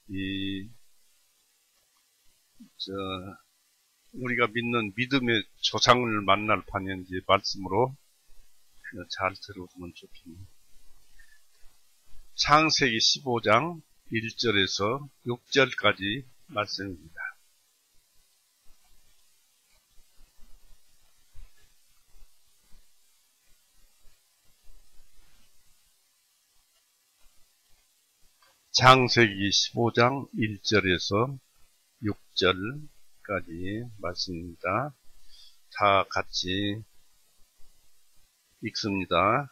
이, 우리가 믿는 믿음의 조상을 만날 판인지 말씀으로 잘 들어보면 좋겠네요. 창세기 15장 1절에서 6절까지 말씀입니다. 창세기 15장 1절에서 6절까지 말씀입니다. 다 같이 읽습니다.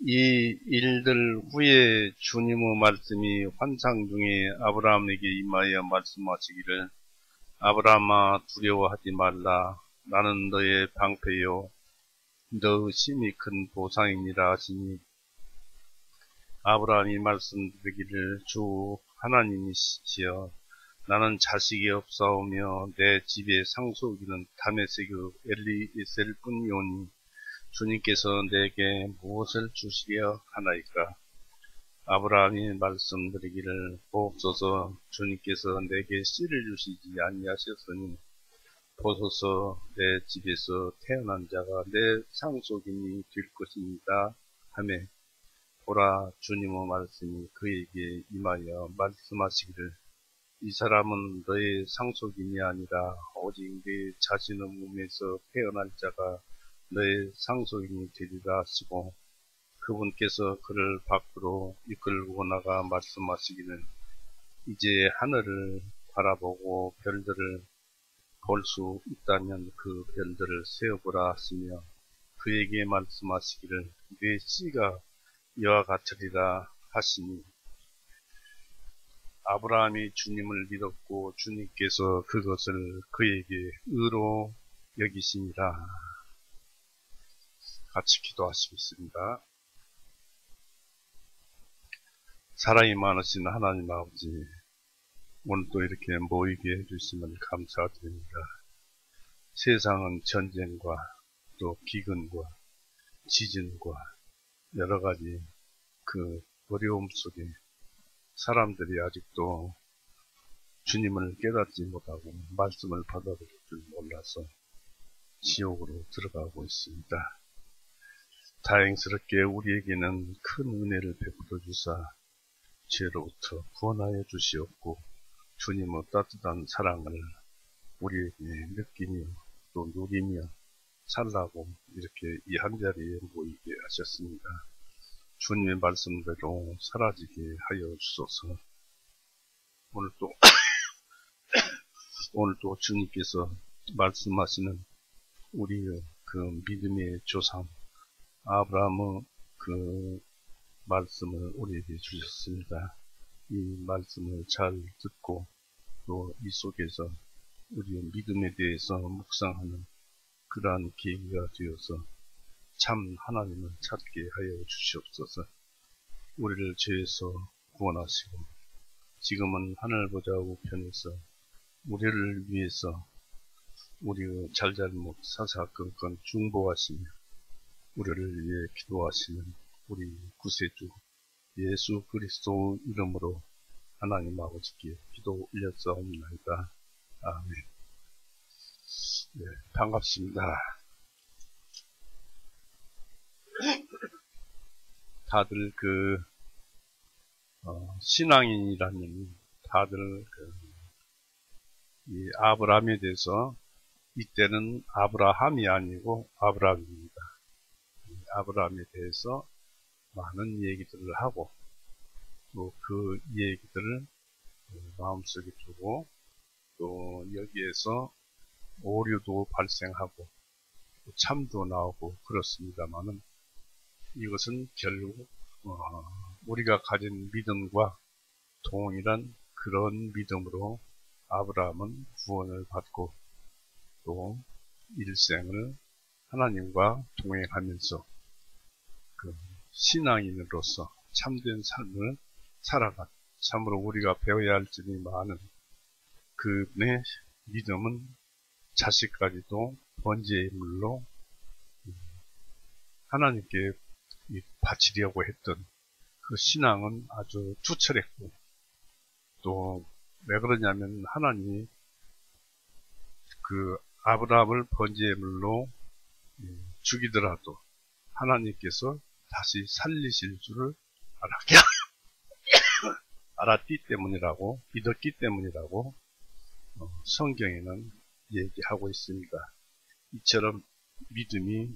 이 일들 후에 주님의 말씀이 환상 중에 아브라함에게 임하여 말씀하시기를 아브라함아 두려워하지 말라. 나는 너의 방패요 너 심히 큰 보상이니라 하시니 아브라함이 말씀드리기를 주 하나님이시여 나는 자식이 없사오며 내 집에 상속이는 다메섹의 엘리에셀 뿐이오니 주님께서 내게 무엇을 주시려 하나이까. 아브라함이 말씀드리기를 보옵소서 주님께서 내게 씨를 주시지 아니하셨으니 보소서 내 집에서 태어난 자가 내 상속인이 될 것입니다 하며 보라 주님의 말씀이 그에게 임하여 말씀하시기를 이 사람은 너의 상속인이 아니라 오직 네 자신의 몸에서 태어날 자가 너의 상속인이 되리라 하시고 그분께서 그를 밖으로 이끌고 나가 말씀하시기를 이제 하늘을 바라보고 별들을 볼 수 있다면 그 별들을 세어보라 하시며 그에게 말씀하시기를 네 씨가 이와 같으리라 하시니 아브라함이 주님을 믿었고 주님께서 그것을 그에게 의로 여기시니라. 같이 기도하시겠습니다. 사랑이 많으신 하나님 아버지, 오늘 또 이렇게 모이게 해주시면 감사드립니다. 세상은 전쟁과 또 기근과 지진과 여러 가지 그 어려움 속에 사람들이 아직도 주님을 깨닫지 못하고 말씀을 받아들일 줄 몰라서 지옥으로 들어가고 있습니다. 다행스럽게 우리에게는 큰 은혜를 베풀어 주사 죄로부터 구원하여 주시었고 주님의 따뜻한 사랑을 우리에게 느끼며 또 누리며 살라고 이렇게 이 한자리에 모이게 하셨습니다. 주님의 말씀대로 사라지게 하여 주소서. 오늘 또 주님께서 말씀하시는 우리의 그 믿음의 조상 아브라함의 그 말씀을 우리에게 주셨습니다. 이 말씀을 잘 듣고 또 이 속에서 우리의 믿음에 대해서 묵상하는 그러한 계기가 되어서 참 하나님을 찾게 하여 주시옵소서. 우리를 죄에서 구원하시고 지금은 하늘 보좌 우편에서 우리를 위해서 우리의 잘잘못 사사건건 중보하시며 우리를 위해 기도하시는 우리 구세주 예수 그리스도 이름으로 하나님 아버지께 기도 올렸사옵나이다. 아멘. 네, 반갑습니다. 다들 신앙인이라면 다들 이 아브라함에 대해서 이때는 아브라함이 아니고 아브라함입니다. 아브라함에 대해서 많은 얘기들을 하고 또 그 얘기들을 마음속에 두고 또 여기에서 오류도 발생하고 또 참도 나오고 그렇습니다만은 이것은 결국 우리가 가진 믿음과 동일한 그런 믿음으로 아브라함은 구원을 받고 또 일생을 하나님과 동행하면서 그 신앙인으로서 참된 삶을 살아간 참으로 우리가 배워야 할 점이 많은 그분의 믿음은 자식까지도 번제의 물로 하나님께 바치려고 했던 그 신앙은 아주 투철했고 또 왜 그러냐면 하나님이 그 아브라함을 번제물로 죽이더라도 하나님께서 다시 살리실 줄을 알았기 때문이라고, 믿었기 때문이라고 성경에는 얘기하고 있습니다. 이처럼 믿음이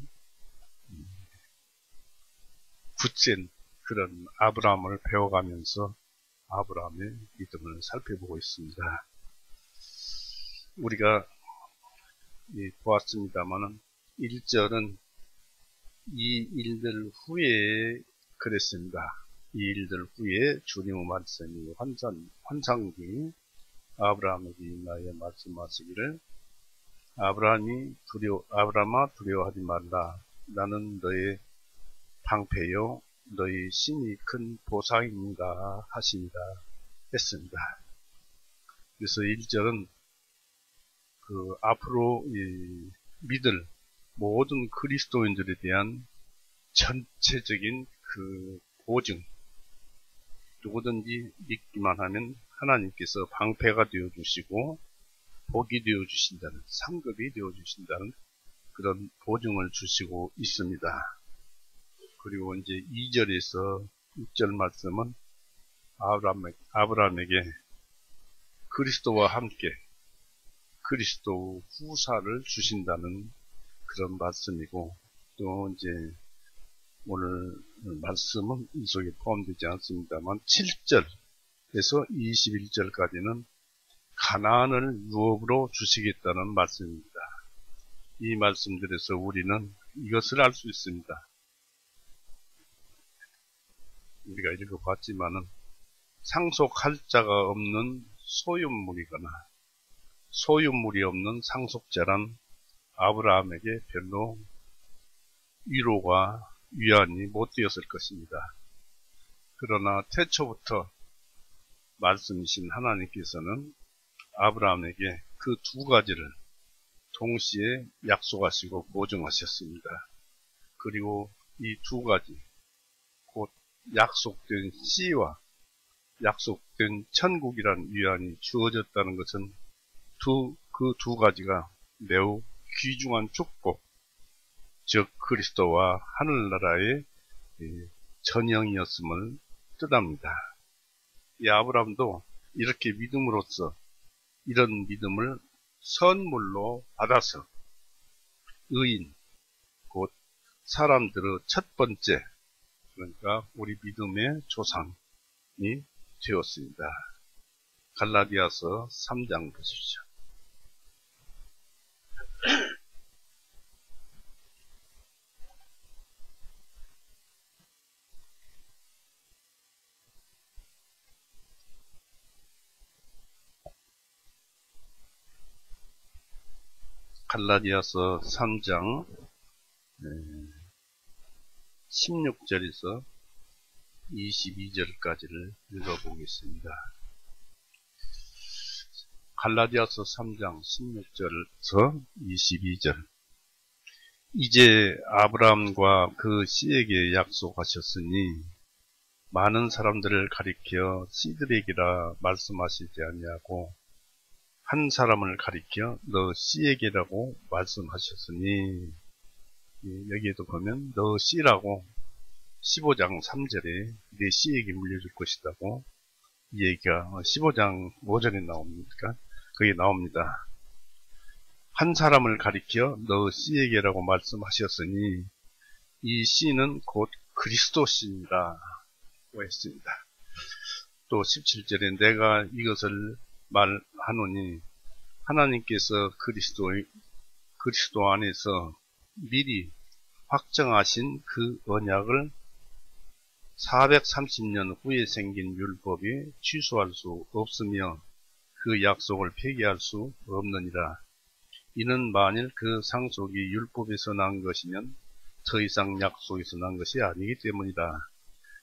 굳센 그런 아브라함을 배워가면서 아브라함의 믿음을 살펴보고 있습니다. 우리가 보았습니다만은 1절은 이 일들 후에 그랬습니다. 이 일들 후에 주님의 말씀이 환상기 아브라함에게 인하여 말씀하시기를 아브라함아 두려워하지 말라. 나는 너의 방패요 너희 신이 큰 보상인가 하시니라 했습니다. 그래서 1절은 그 앞으로 믿을 모든 그리스도인들에 대한 전체적인 그 보증, 누구든지 믿기만 하면 하나님께서 방패가 되어주시고 복이 되어주신다는, 상급이 되어주신다는 그런 보증을 주시고 있습니다. 그리고 이제 2절에서 6절 말씀은 아브라함에게 그리스도와 함께 그리스도 후사를 주신다는 그런 말씀이고, 또 이제 오늘 말씀은 이 속에 포함되지 않습니다만 7절에서 21절까지는 가나안을 유업으로 주시겠다는 말씀입니다. 이 말씀들에서 우리는 이것을 알 수 있습니다. 우리가 읽어봤지만은 상속할 자가 없는 소유물이거나 소유물이 없는 상속자란 아브라함에게 별로 위로가 위안이 못 되었을 것입니다. 그러나 태초부터 말씀이신 하나님께서는 아브라함에게 그 두 가지를 동시에 약속하시고 보증하셨습니다. 그리고 이 두 가지, 곧 약속된 씨와 약속된 천국이란 위안이 주어졌다는 것은 그 두 가지가 매우 귀중한 축복, 즉 그리스도와 하늘나라의 전형이었음을 뜻합니다. 이 아브라함도 이렇게 믿음으로써 이런 믿음을 선물로 받아서 의인, 곧 사람들의 첫 번째, 그러니까 우리 믿음의 조상이 되었습니다. 갈라디아서 3장 보십시오. 갈라디아서 3장 16절에서 22절까지를 읽어보겠습니다. 갈라디아서 3장 16절에서 22절. 이제 아브라함과 그 씨에게 약속하셨으니 많은 사람들을 가리켜 씨들에게라 말씀하시지 아니하고 한 사람을 가리켜 너 씨에게라고 말씀하셨으니, 여기에도 보면 너 씨라고 15장 3절에 내 씨에게 물려줄 것이라고 이 얘기가 15장 5절에 나옵니까? 거기에 나옵니다. 한 사람을 가리켜 너 씨에게라고 말씀하셨으니 이 씨는 곧 그리스도 씨입니다. 했습니다. 또 17절에 내가 이것을 말하노니 하나님께서 그리스도 안에서 미리 확정하신 그 언약을 430년 후에 생긴 율법이 취소할 수 없으며 그 약속을 폐기할 수 없느니라. 이는 만일 그 상속이 율법에서 난 것이면 더 이상 약속에서 난 것이 아니기 때문이다.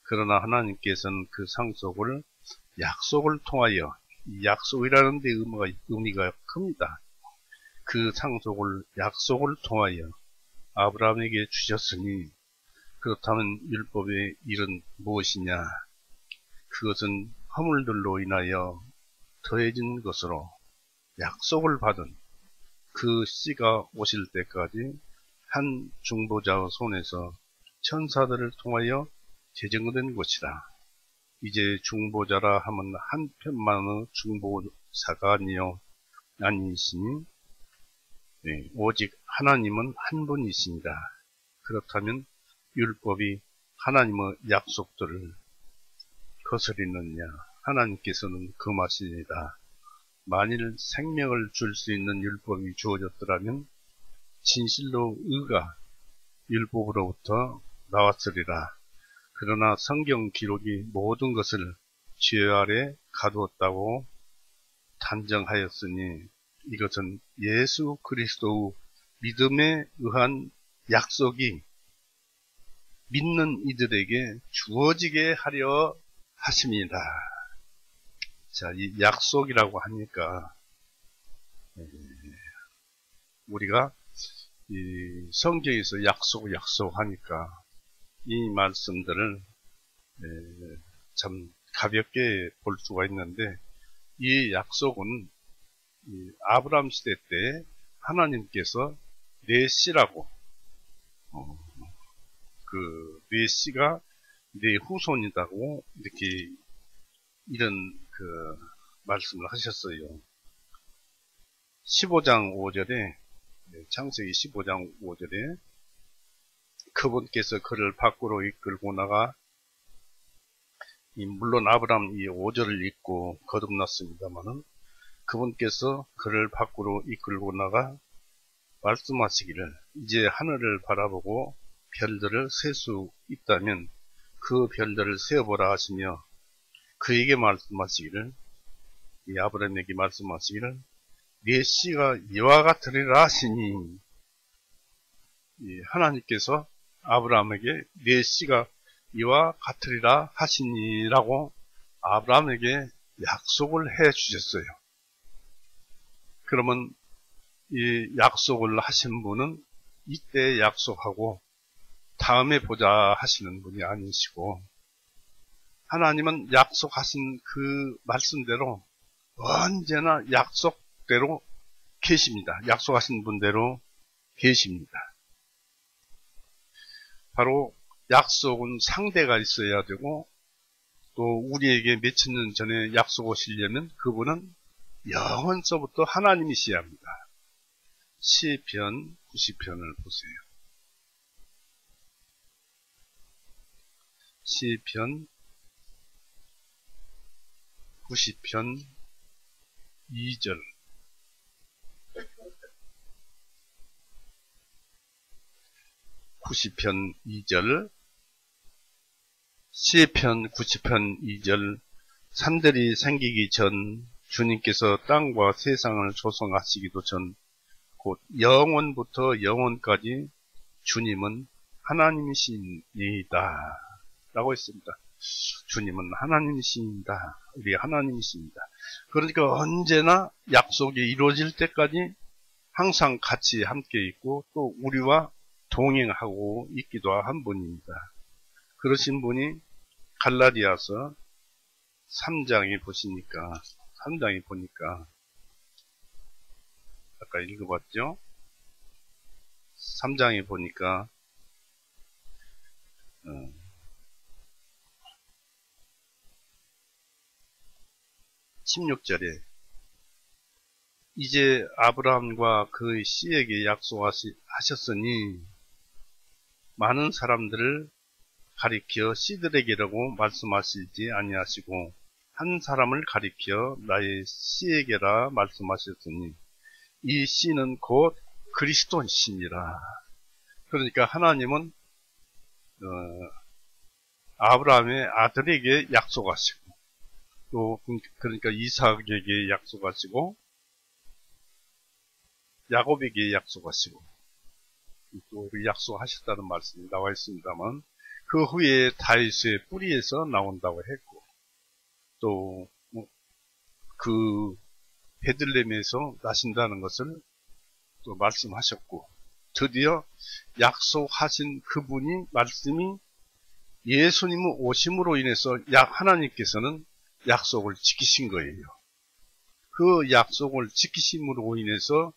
그러나 하나님께서는 그 상속을 약속을 통하여, 이 약속이라는 데 의미가 큽니다. 그 상속을 약속을 통하여 아브라함에게 주셨으니, 그렇다면 율법의 일은 무엇이냐? 그것은 허물들로 인하여 더해진 것으로 약속을 받은 그 씨가 오실 때까지 한 중보자의 손에서 천사들을 통하여 제정된 것이라. 이제 중보자라 하면 한편만의 중보사가 아니시니 오직 하나님은 한 분이십니다. 그렇다면 율법이 하나님의 약속들을 거스리느냐? 하나님께서는 금하시니다. 만일 생명을 줄 수 있는 율법이 주어졌더라면 진실로 의가 율법으로부터 나왔으리라. 그러나 성경 기록이 모든 것을 죄 아래 가두었다고 단정하였으니 이것은 예수 그리스도의 믿음에 의한 약속이 믿는 이들에게 주어지게 하려 하십니다. 자, 이 약속이라고 하니까 우리가 이 성경에서 약속하니까 이 말씀들을 참 가볍게 볼 수가 있는데, 이 약속은 아브라함 시대 때 하나님께서 네 씨라고 네 씨가 네 후손이라고 이렇게 이런 말씀을 하셨어요. 15장 5절에 창세기 15장 5절에 그분께서 그를 밖으로 이끌고 나가, 물론 아브라함 이 5절을 읽고 거듭났습니다마는 그분께서 그를 밖으로 이끌고 나가 말씀하시기를 이제 하늘을 바라보고 별들을 셀 수 있다면 그 별들을 세어보라 하시며, 그에게 말씀하시기를, 이 아브라함에게 말씀하시기를 네 씨가 이와 같으리라 하시니, 하나님께서 아브라함에게 네 씨가 이와 같으리라 하시니라고 아브라함에게 약속을 해 주셨어요. 그러면 이 약속을 하신 분은 이때 약속하고 다음에 보자 하시는 분이 아니시고, 하나님은 약속하신 그 말씀대로 언제나 약속대로 계십니다. 약속하신 분대로 계십니다. 바로 약속은 상대가 있어야 되고, 또 우리에게 몇천 년 전에 약속 오시려면 그분은 영원서부터 하나님이셔야 합니다. 시편 90편을 보세요. 시편 90편 2절. 시편 90편 2절. 산들이 생기기 전 주님께서 땅과 세상을 조성하시기도 전 곧 영원부터 영원까지 주님은 하나님이시니이다 라고 했습니다. 주님은 하나님이십니다. 우리 하나님이십니다. 그러니까 언제나 약속이 이루어질 때까지 항상 같이 함께 있고 또 우리와 동행하고 있기도 한 분입니다. 그러신 분이 갈라디아서 3장에 보니까 아까 읽어봤죠? 3장에 보니까 16절에 이제 아브라함과 그의 씨에게 약속하셨으니 많은 사람들을 가리켜 씨들에게라고 말씀하시지 아니하시고 한 사람을 가리켜 나의 씨에게라 말씀하셨으니 이 씨는 곧 그리스도시니라. 그러니까 하나님은 아브라함의 아들에게 약속하시고 또 그러니까 이삭에게 약속하시고 야곱에게 약속하시고 또 약속하셨다는 말씀이 나와 있습니다만, 그 후에 다윗의 뿌리에서 나온다고 했고 또 그 베들레헴에서 나신다는 것을 또 말씀하셨고, 드디어 약속하신 그분이 말씀이 예수님의 오심으로 인해서 하나님께서는 약속을 지키신 거예요. 그 약속을 지키심으로 인해서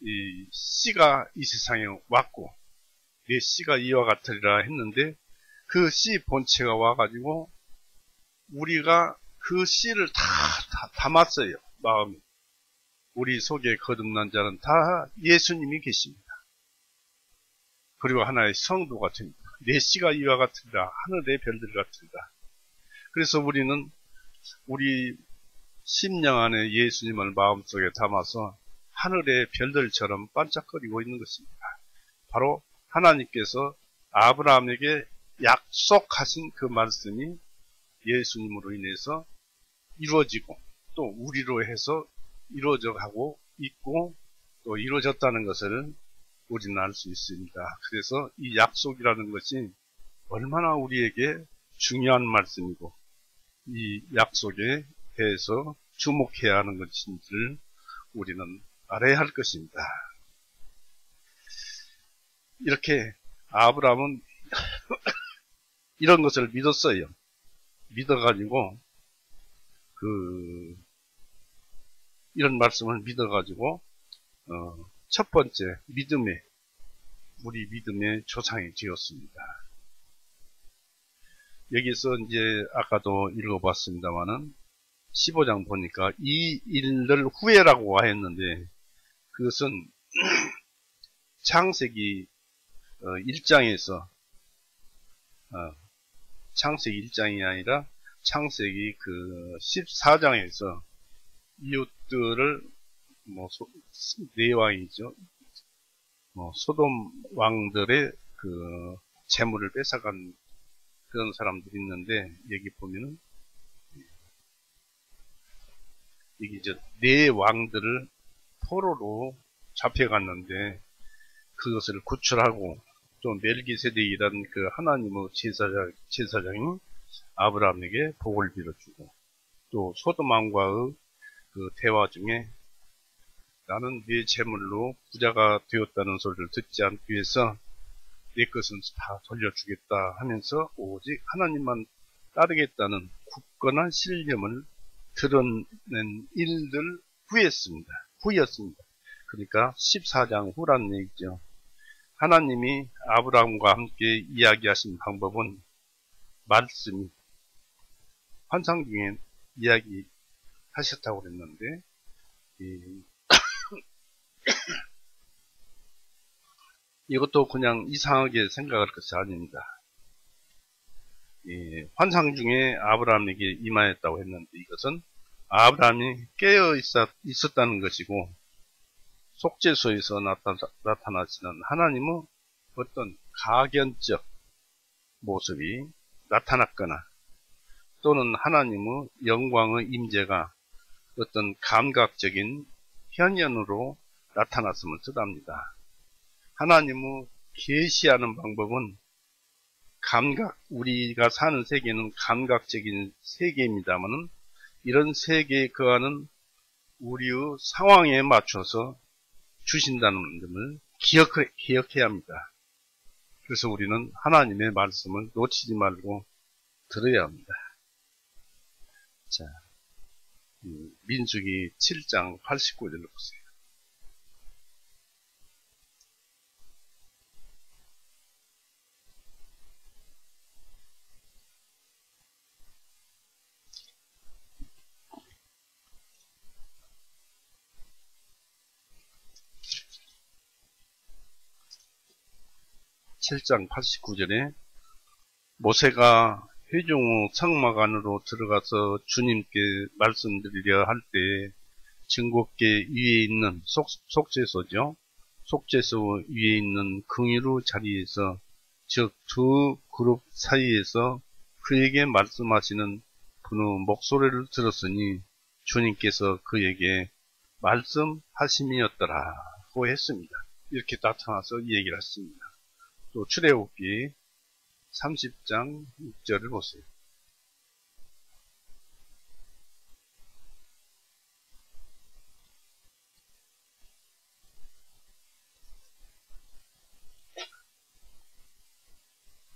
이 씨가 이 세상에 왔고 내 씨가 이와 같으리라 했는데 그 씨 본체가 와가지고 우리가 그 씨를 다 담았어요. 마음에. 우리 속에 거듭난 자는 다 예수님이 계십니다. 그리고 하나의 성도가 됩니다. 내 씨가 이와 같으리라 하늘의 별들 같으리라. 그래서 우리는 우리 심령 안에 예수님을 마음속에 담아서 하늘의 별들처럼 반짝거리고 있는 것입니다. 바로 하나님께서 아브라함에게 약속하신 그 말씀이 예수님으로 인해서 이루어지고 또 우리로 해서 이루어져 가고 있고 또 이루어졌다는 것을 우리는 알 수 있습니다. 그래서 이 약속이라는 것이 얼마나 우리에게 중요한 말씀이고 이 약속에 대해서 주목해야 하는 것인지를 우리는 알아야 할 것입니다. 이렇게 아브라함은 이런 것을 믿었어요. 믿어가지고 이런 말씀을 믿어가지고 첫 번째 우리 믿음의 조상이 되었습니다. 여기서 이제 아까도 읽어봤습니다만은 15장 보니까 이 일들 후에라고 했는데 그것은 창세기 1장에서 창세기 1장이 아니라 창세기 14장에서 이웃들을 네 왕이죠. 소돔 왕들의 재물을 뺏어간 그런 사람들이 있는데 여기 보면은 여기 이제 네 왕들을 포로로 잡혀갔는데 그것을 구출하고 또 멜기세덱이라는 그 하나님의 제사장이 아브라함에게 복을 빌어주고 또 소돔 왕과의 그 대화 중에 나는 네 재물로 부자가 되었다는 소리를 듣지 않기 위해서 내 것은 다 돌려주겠다 하면서 오직 하나님만 따르겠다는 굳건한 신념을 드러낸 일들 후였습니다. 그러니까 14장 후란 얘기죠. 하나님이 아브라함과 함께 이야기하신 방법은 말씀이 환상 중에 이야기하셨다고 그랬는데 이것도 그냥 이상하게 생각할 것이 아닙니다. 환상 중에 아브라함에게 임하였다고 했는데 이것은 아브라함이 깨어 있었다는 것이고 속죄소에서 나타나시는 하나님의 어떤 가견적 모습이 나타났거나 또는 하나님의 영광의 임재가 어떤 감각적인 현현으로 나타났음을 뜻합니다. 하나님의 계시하는 방법은 우리가 사는 세계는 감각적인 세계입니다만은 이런 세계에 거하는 우리의 상황에 맞춰서 주신다는 점을 기억해야 합니다. 그래서 우리는 하나님의 말씀을 놓치지 말고 들어야 합니다. 자, 민수기 7장 89절을 보세요. (7장 89절에) 모세가 회중 성막 안으로 들어가서 주님께 말씀드리려 할 때 증거궤 위에 있는 속죄소죠. 속죄소 위에 있는 긍휼의 자리에서 즉 두 그룹 사이에서 그에게 말씀하시는 분의 목소리를 들었으니 주님께서 그에게 말씀하심이었더라고 했습니다. 이렇게 나타나서 이 얘기를 했습니다. 또 출애굽기 30장 6절을 보세요.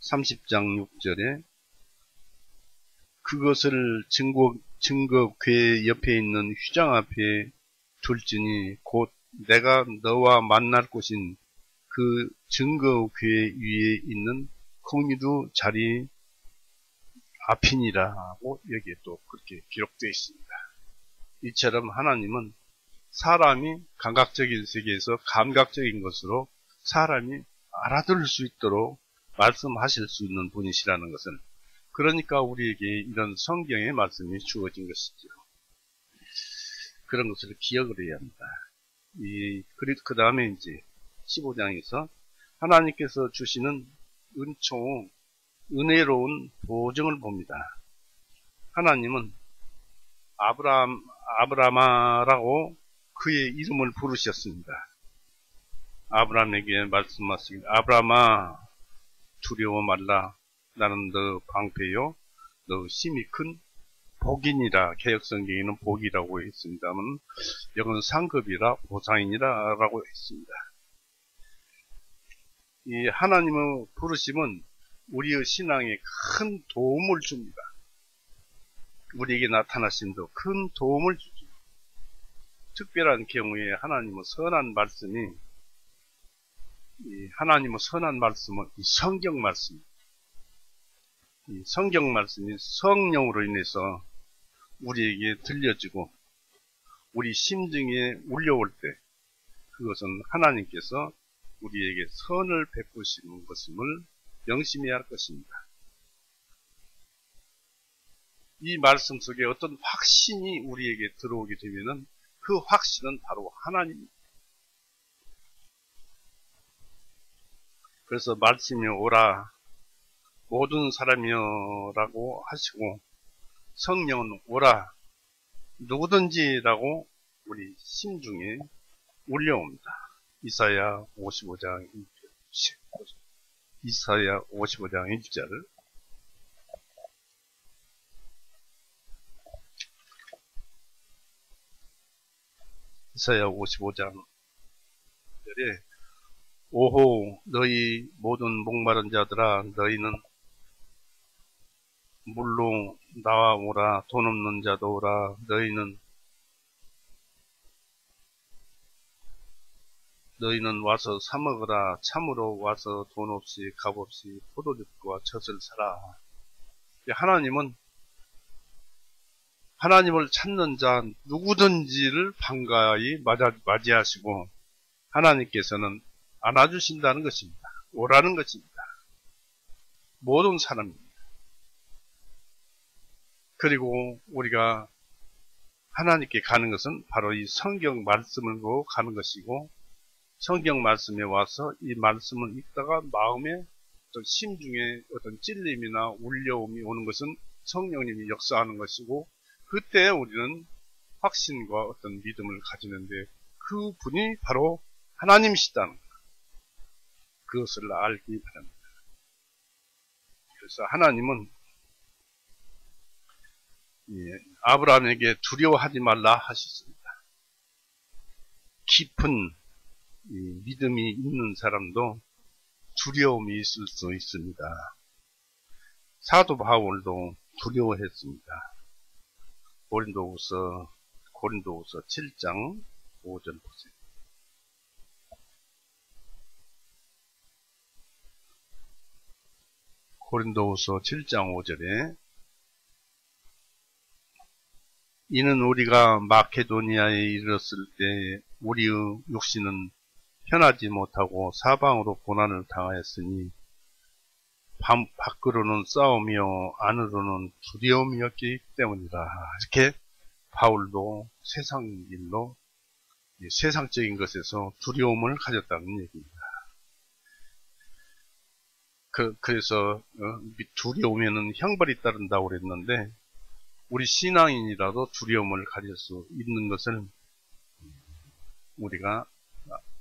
(30장 6절에) 그것을 증거 궤 옆에 있는 휘장 앞에 둘지니 곧 내가 너와 만날 곳인 그 증거 궤 위에 있는 공의도 자리 앞이니라 하고 여기에 또 그렇게 기록되어 있습니다. 이처럼 하나님은 사람이 감각적인 세계에서 감각적인 것으로 사람이 알아들을 수 있도록 말씀하실 수 있는 분이시라는 것을, 그러니까 우리에게 이런 성경의 말씀이 주어진 것이죠. 그런 것을 기억을 해야 합니다. 그 다음에 이제 15장에서 하나님께서 주시는 은혜로운 보증을 봅니다. 하나님은 아브라마라고 그의 이름을 부르셨습니다. 아브라함에게 말씀하시길, 아브라함아 두려워 말라. 나는 너 방패요 너 심히 큰 복이니라. 개역성경에는 복이라고 했습니다만 여기는 상급이라 보상이니라 라고 했습니다. 이 하나님의 부르심은 우리의 신앙에 큰 도움을 줍니다. 우리에게 나타나심도 큰 도움을 주죠. 특별한 경우에 하나님의 선한 말씀은 이 성경 말씀입니다. 이 성경 말씀이 성령으로 인해서 우리에게 들려지고 우리 심중에 울려올 때 그것은 하나님께서 우리에게 선을 베푸시는 것임을 명심해야 할 것입니다. 이 말씀 속에 어떤 확신이 우리에게 들어오게 되면은 그 확신은 바로 하나님입니다. 그래서 말씀이 오라 모든 사람이여라고 하시고 성령은 오라 누구든지라고 우리 심중에 울려옵니다. 이사야 55장 1절 이사야 55장 1절에 오호 너희 모든 목마른 자들아 너희는 물로 나와오라. 돈 없는 자도 오라. 너희는 와서 사 먹으라. 참으로 와서 돈 없이 값 없이 포도즙과 젖을 사라. 하나님은 하나님을 찾는 자 누구든지를 반가이 맞이하시고 하나님께서는 안아주신다는 것입니다. 오라는 것입니다. 모든 사람입니다. 그리고 우리가 하나님께 가는 것은 바로 이 성경 말씀을 보고 가는 것이고 성경 말씀에 와서 이 말씀을 읽다가 마음에 어떤 심중에 어떤 찔림이나 울려움이 오는 것은 성령님이 역사하는 것이고 그때 우리는 확신과 어떤 믿음을 가지는데 그 분이 바로 하나님이시다는 그것을 알기 바랍니다. 그래서 하나님은 아브라함에게 두려워하지 말라 하셨습니다. 깊은 믿음이 있는 사람도 두려움이 있을 수 있습니다. 사도 바울도 두려워했습니다. 고린도후서 7장 5절 보세요. 고린도후서 7장 5절에 이는 우리가 마케도니아에 이르렀을 때 우리의 육신은 편하지 못하고 사방으로 고난을 당하였으니 밖으로는 싸움이요 안으로는 두려움이었기 때문이라. 이렇게 바울도 세상 일로 세상적인 것에서 두려움을 가졌다는 얘기입니다. 그래서 두려우면은 형벌이 따른다고 그랬는데 우리 신앙인이라도 두려움을 가질 수 있는 것을 우리가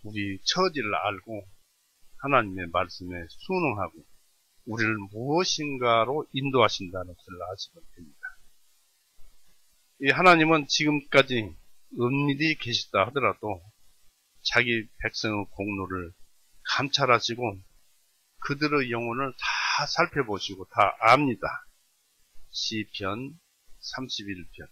우리 처지를 알고 하나님의 말씀에 순응하고 우리를 무엇인가로 인도하신다는 것을 아시면 됩니다. 이 하나님은 지금까지 은밀히 계시다 하더라도 자기 백성의 공로를 감찰하시고 그들의 영혼을 다 살펴보시고 다 압니다. 시편 31편.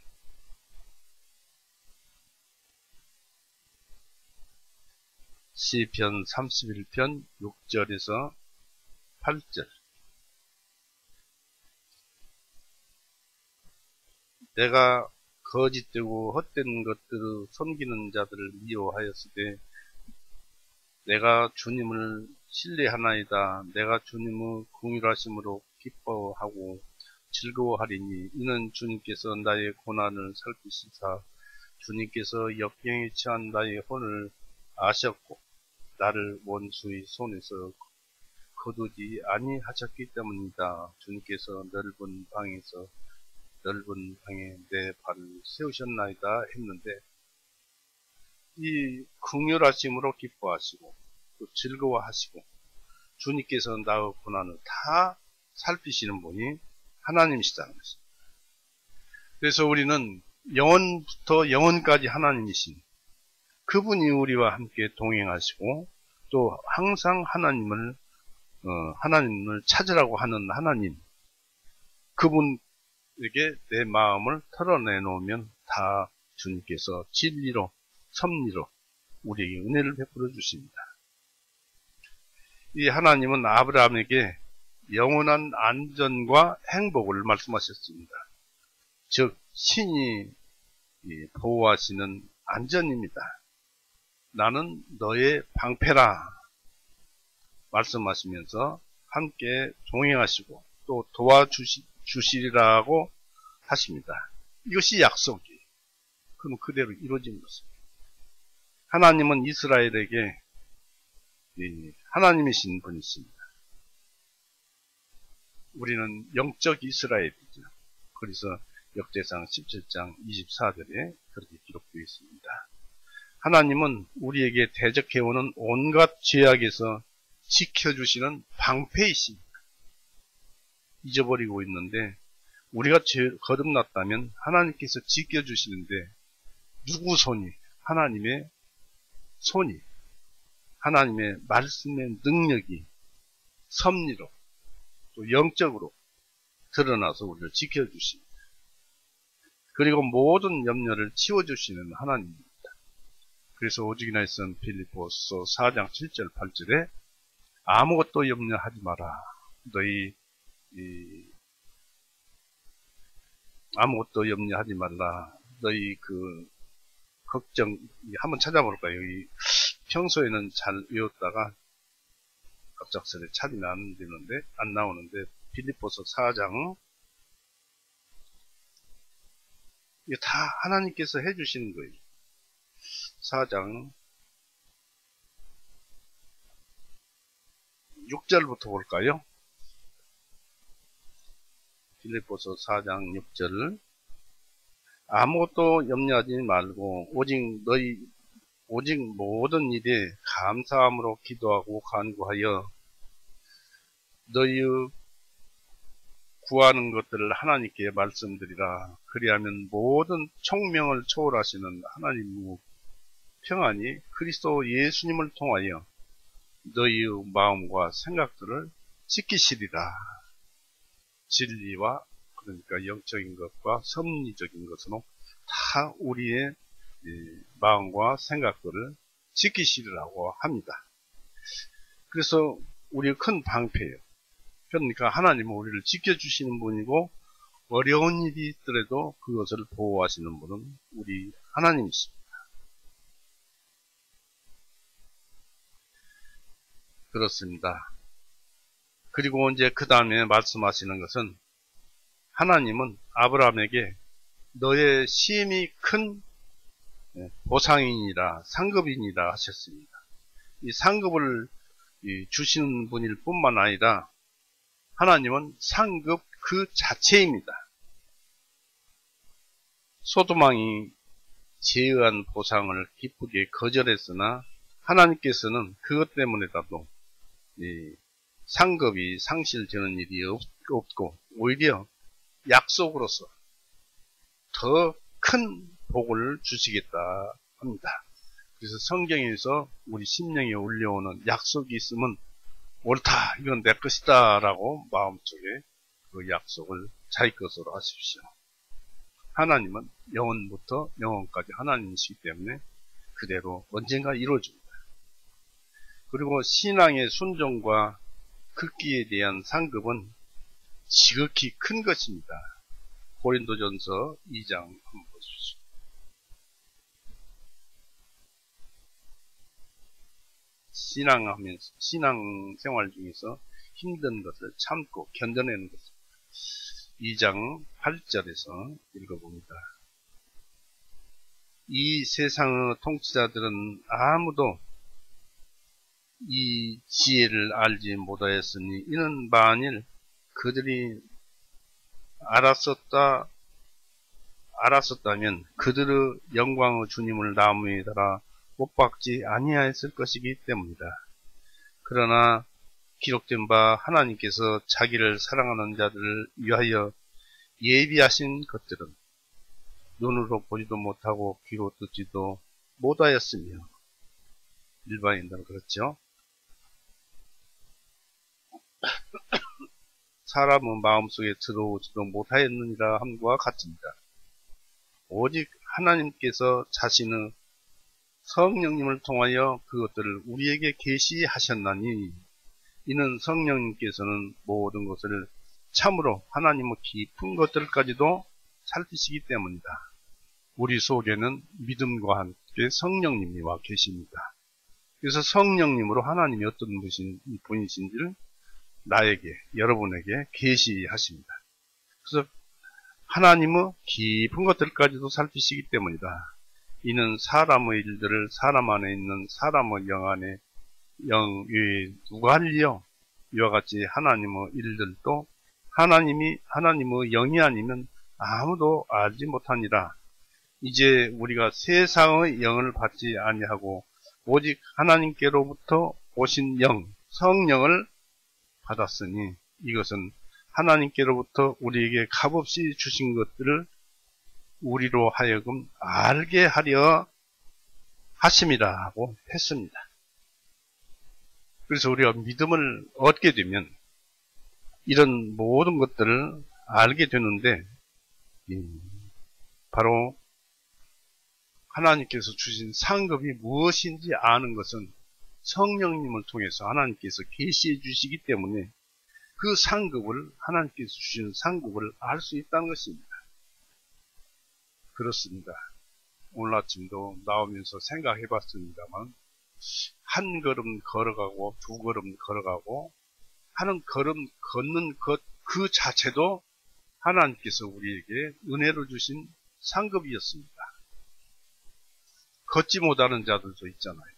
시편 31편 6절에서 8절. 내가 거짓되고 헛된 것들을 섬기는 자들을 미워하였으되 내가 주님을 신뢰하나이다. 내가 주님의 긍휼하심으로 기뻐하고 즐거워하리니 이는 주님께서 나의 고난을 살피시사 주님께서 역경에 처한 나의 혼을 아셨고 나를 원수의 손에서 거두지 아니하셨기 때문이다. 주님께서 넓은 방에 내 발을 세우셨나이다 했는데, 이 긍휼하심으로 기뻐하시고 또 즐거워하시고 주님께서 나의 고난을 다 살피시는 분이 하나님이시다는 것입니다. 그래서 우리는 영원부터 영원까지 하나님이신 그분이 우리와 함께 동행하시고 또 항상 하나님을 찾으라고 하는 하나님, 그분에게 내 마음을 털어내놓으면 다 주님께서 진리로 섭리로 우리에게 은혜를 베풀어 주십니다. 이 하나님은 아브라함에게 영원한 안전과 행복을 말씀하셨습니다. 즉 신이 보호하시는 안전입니다. 나는 너의 방패라 말씀하시면서 함께 동행하시고 또 도와주시리라고 하십니다. 이것이 약속이 그럼 그대로 이루어진 것입니다. 하나님은 이스라엘에게 하나님이신 분이십니다. 우리는 영적 이스라엘이죠. 그래서 역대상 17장 24절에 그렇게 기록되어 있습니다. 하나님은 우리에게 대적해오는 온갖 죄악에서 지켜주시는 방패이십니다. 잊어버리고 있는데 우리가 거듭났다면 하나님께서 지켜주시는데 누구 손이? 하나님의 손이, 하나님의 말씀의 능력이 섭리로 또 영적으로 드러나서 우리를 지켜주십니다. 그리고 모든 염려를 치워주시는 하나님입니다. 그래서 오직이나 했던 빌립보서 4장 7절 8절에 아무것도 염려하지 마라. 아무것도 염려하지 말라. 너희 걱정 한번 찾아볼까요? 평소에는 잘 외웠다가 갑작스레 찾으면 안 나오는데 빌립보서 4장 이게 다 하나님께서 해주시는 거예요. 4장 6절부터 볼까요? 빌립보서 4장 6절. 아무것도 염려하지 말고 오직 모든 일에 감사함으로 기도하고 간구하여 너희의 구하는 것들을 하나님께 말씀드리라. 그리하면 모든 총명을 초월하시는 하나님의 평안이 그리스도 예수님을 통하여 너희의 마음과 생각들을 지키시리라. 진리와 그러니까 영적인 것과 섭리적인 것으로 다 우리의 마음과 생각들을 지키시리라고 합니다. 그래서 우리의 큰 방패예요. 그러니까 하나님은 우리를 지켜주시는 분이고 어려운 일이 있더라도 그것을 보호하시는 분은 우리 하나님이십니다. 그렇습니다. 그리고 이제 그 다음에 말씀하시는 것은 하나님은 아브라함에게 너의 심히 큰 보상이니라 상급이니라 하셨습니다. 이 상급을 주시는 분일 뿐만 아니라 하나님은 상급 그 자체입니다. 소돔왕이 제의한 보상을 기쁘게 거절했으나 하나님께서는 그것 때문에라도 상급이 상실되는 일이 없고 오히려 약속으로서 더 큰 복을 주시겠다 합니다. 그래서 성경에서 우리 심령에 울려오는 약속이 있으면 옳다, 이건 내 것이다 라고 마음속에 그 약속을 자기 것으로 하십시오. 하나님은 영원부터 영원까지 하나님이시기 때문에 그대로 언젠가 이루어집니다. 그리고 신앙의 순종과 극기에 대한 상급은 지극히 큰 것입니다. 고린도전서 2장 한번 보십시오. 신앙생활 중에서 힘든 것을 참고 견뎌내는 것입니다. 2장 8절에서 읽어봅니다. 이 세상의 통치자들은 아무도 이 지혜를 알지 못하였으니 이는 만일 그들이 알았었다면 그들의 영광의 주님을 나무에 달아 못 박지 아니하였을 것이기 때문이다. 그러나 기록된 바 하나님께서 자기를 사랑하는 자들을 위하여 예비하신 것들은 눈으로 보지도 못하고 귀로 듣지도 못하였으며, 일반인들은 그렇죠. 사람의 마음속에 들어오지도 못하였느니라 함과 같습니다. 오직 하나님께서 자신의 성령님을 통하여 그것들을 우리에게 계시하셨나니 이는 성령님께서는 모든 것을 참으로 하나님의 깊은 것들까지도 살피시기 때문이다. 우리 속에는 믿음과 함께 성령님이 와 계십니다. 그래서 성령님으로 하나님이 어떤 분이신지를 나에게, 여러분에게 계시하십니다. 그래서 하나님의 깊은 것들까지도 살피시기 때문이다. 이는 사람의 일들을 사람 안에 있는 사람의 영 안에 영 위에 누가 할리요? 이와 같이 하나님의 일들도 하나님의 영이 아니면 아무도 알지 못하니라. 이제 우리가 세상의 영을 받지 아니하고 오직 하나님께로부터 오신 영, 성령을 받았으니 이것은 하나님께로부터 우리에게 값없이 주신 것들을 우리로 하여금 알게 하려 하심이라 하고 했습니다. 그래서 우리가 믿음을 얻게 되면 이런 모든 것들을 알게 되는데, 바로 하나님께서 주신 상급이 무엇인지 아는 것은 성령님을 통해서 하나님께서 계시해 주시기 때문에 그 상급을, 하나님께서 주신 상급을 알 수 있다는 것입니다. 그렇습니다. 오늘 아침도 나오면서 생각해 봤습니다만, 한 걸음 걸어가고 두 걸음 걸어가고 하는 걸음 걷는 것 그 자체도 하나님께서 우리에게 은혜로 주신 상급이었습니다. 걷지 못하는 자들도 있잖아요.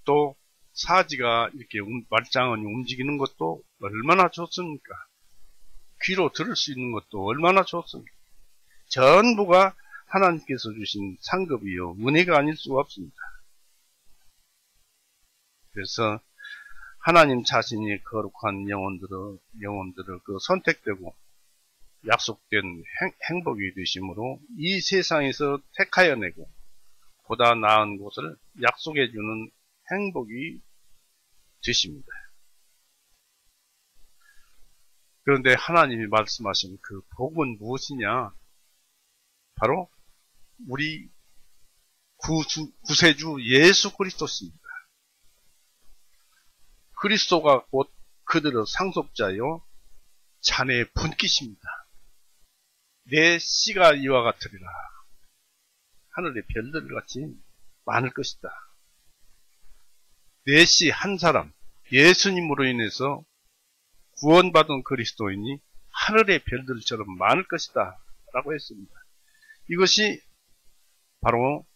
또 사지가 이렇게 말짱하니 움직이는 것도 얼마나 좋습니까? 귀로 들을 수 있는 것도 얼마나 좋습니까? 전부가 하나님께서 주신 상급이요 은혜가 아닐 수가 없습니다. 그래서 하나님 자신이 거룩한 영혼들을 그 선택되고 약속된 행복이 되심으로 이 세상에서 택하여 내고 보다 나은 곳을 약속해 주는 행복이 되십니다. 그런데 하나님이 말씀하신 그 복은 무엇이냐? 바로 우리 구세주 예수 그리스도십니다. 그리스도가 곧 그들의 상속자요 자네의 분깃입니다. 내 씨가 이와 같으리라. 하늘의 별들같이 많을 것이다. 내 씨 한 사람, 예수님으로 인해서 구원받은 그리스도인이 하늘의 별들처럼 많을 것이다 라고 했습니다. 이것이 바로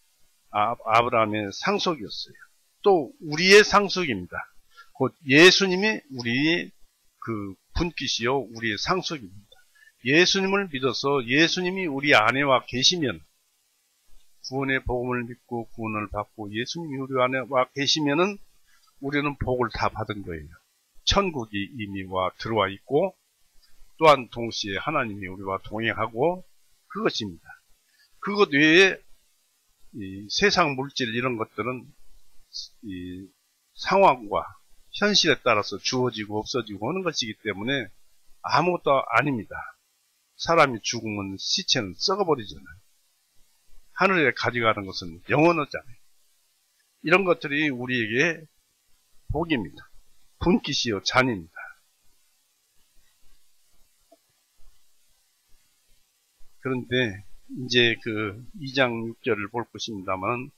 아브라함의 상속이었어요. 또 우리의 상속입니다. 곧 예수님이 우리의 그 분깃이요 우리의 상속입니다. 예수님을 믿어서 예수님이 우리 안에 와 계시면, 구원의 복음을 믿고 구원을 받고 예수님이 우리 안에 와 계시면은 우리는 복을 다 받은 거예요. 천국이 이미 들어와 있고, 또한 동시에 하나님이 우리와 동행하고, 그것입니다. 그것 외에 이 세상 물질 이런 것들은 이 상황과 현실에 따라서 주어지고 없어지고 하는 것이기 때문에 아무것도 아닙니다. 사람이 죽으면 시체는 썩어버리잖아요. 하늘에 가져가는 것은 영원하잖아요. 이런 것들이 우리에게 복입니다. 분깃이요 잔입니다. 그런데 이제 그 2장 6절을 볼 것입니다만,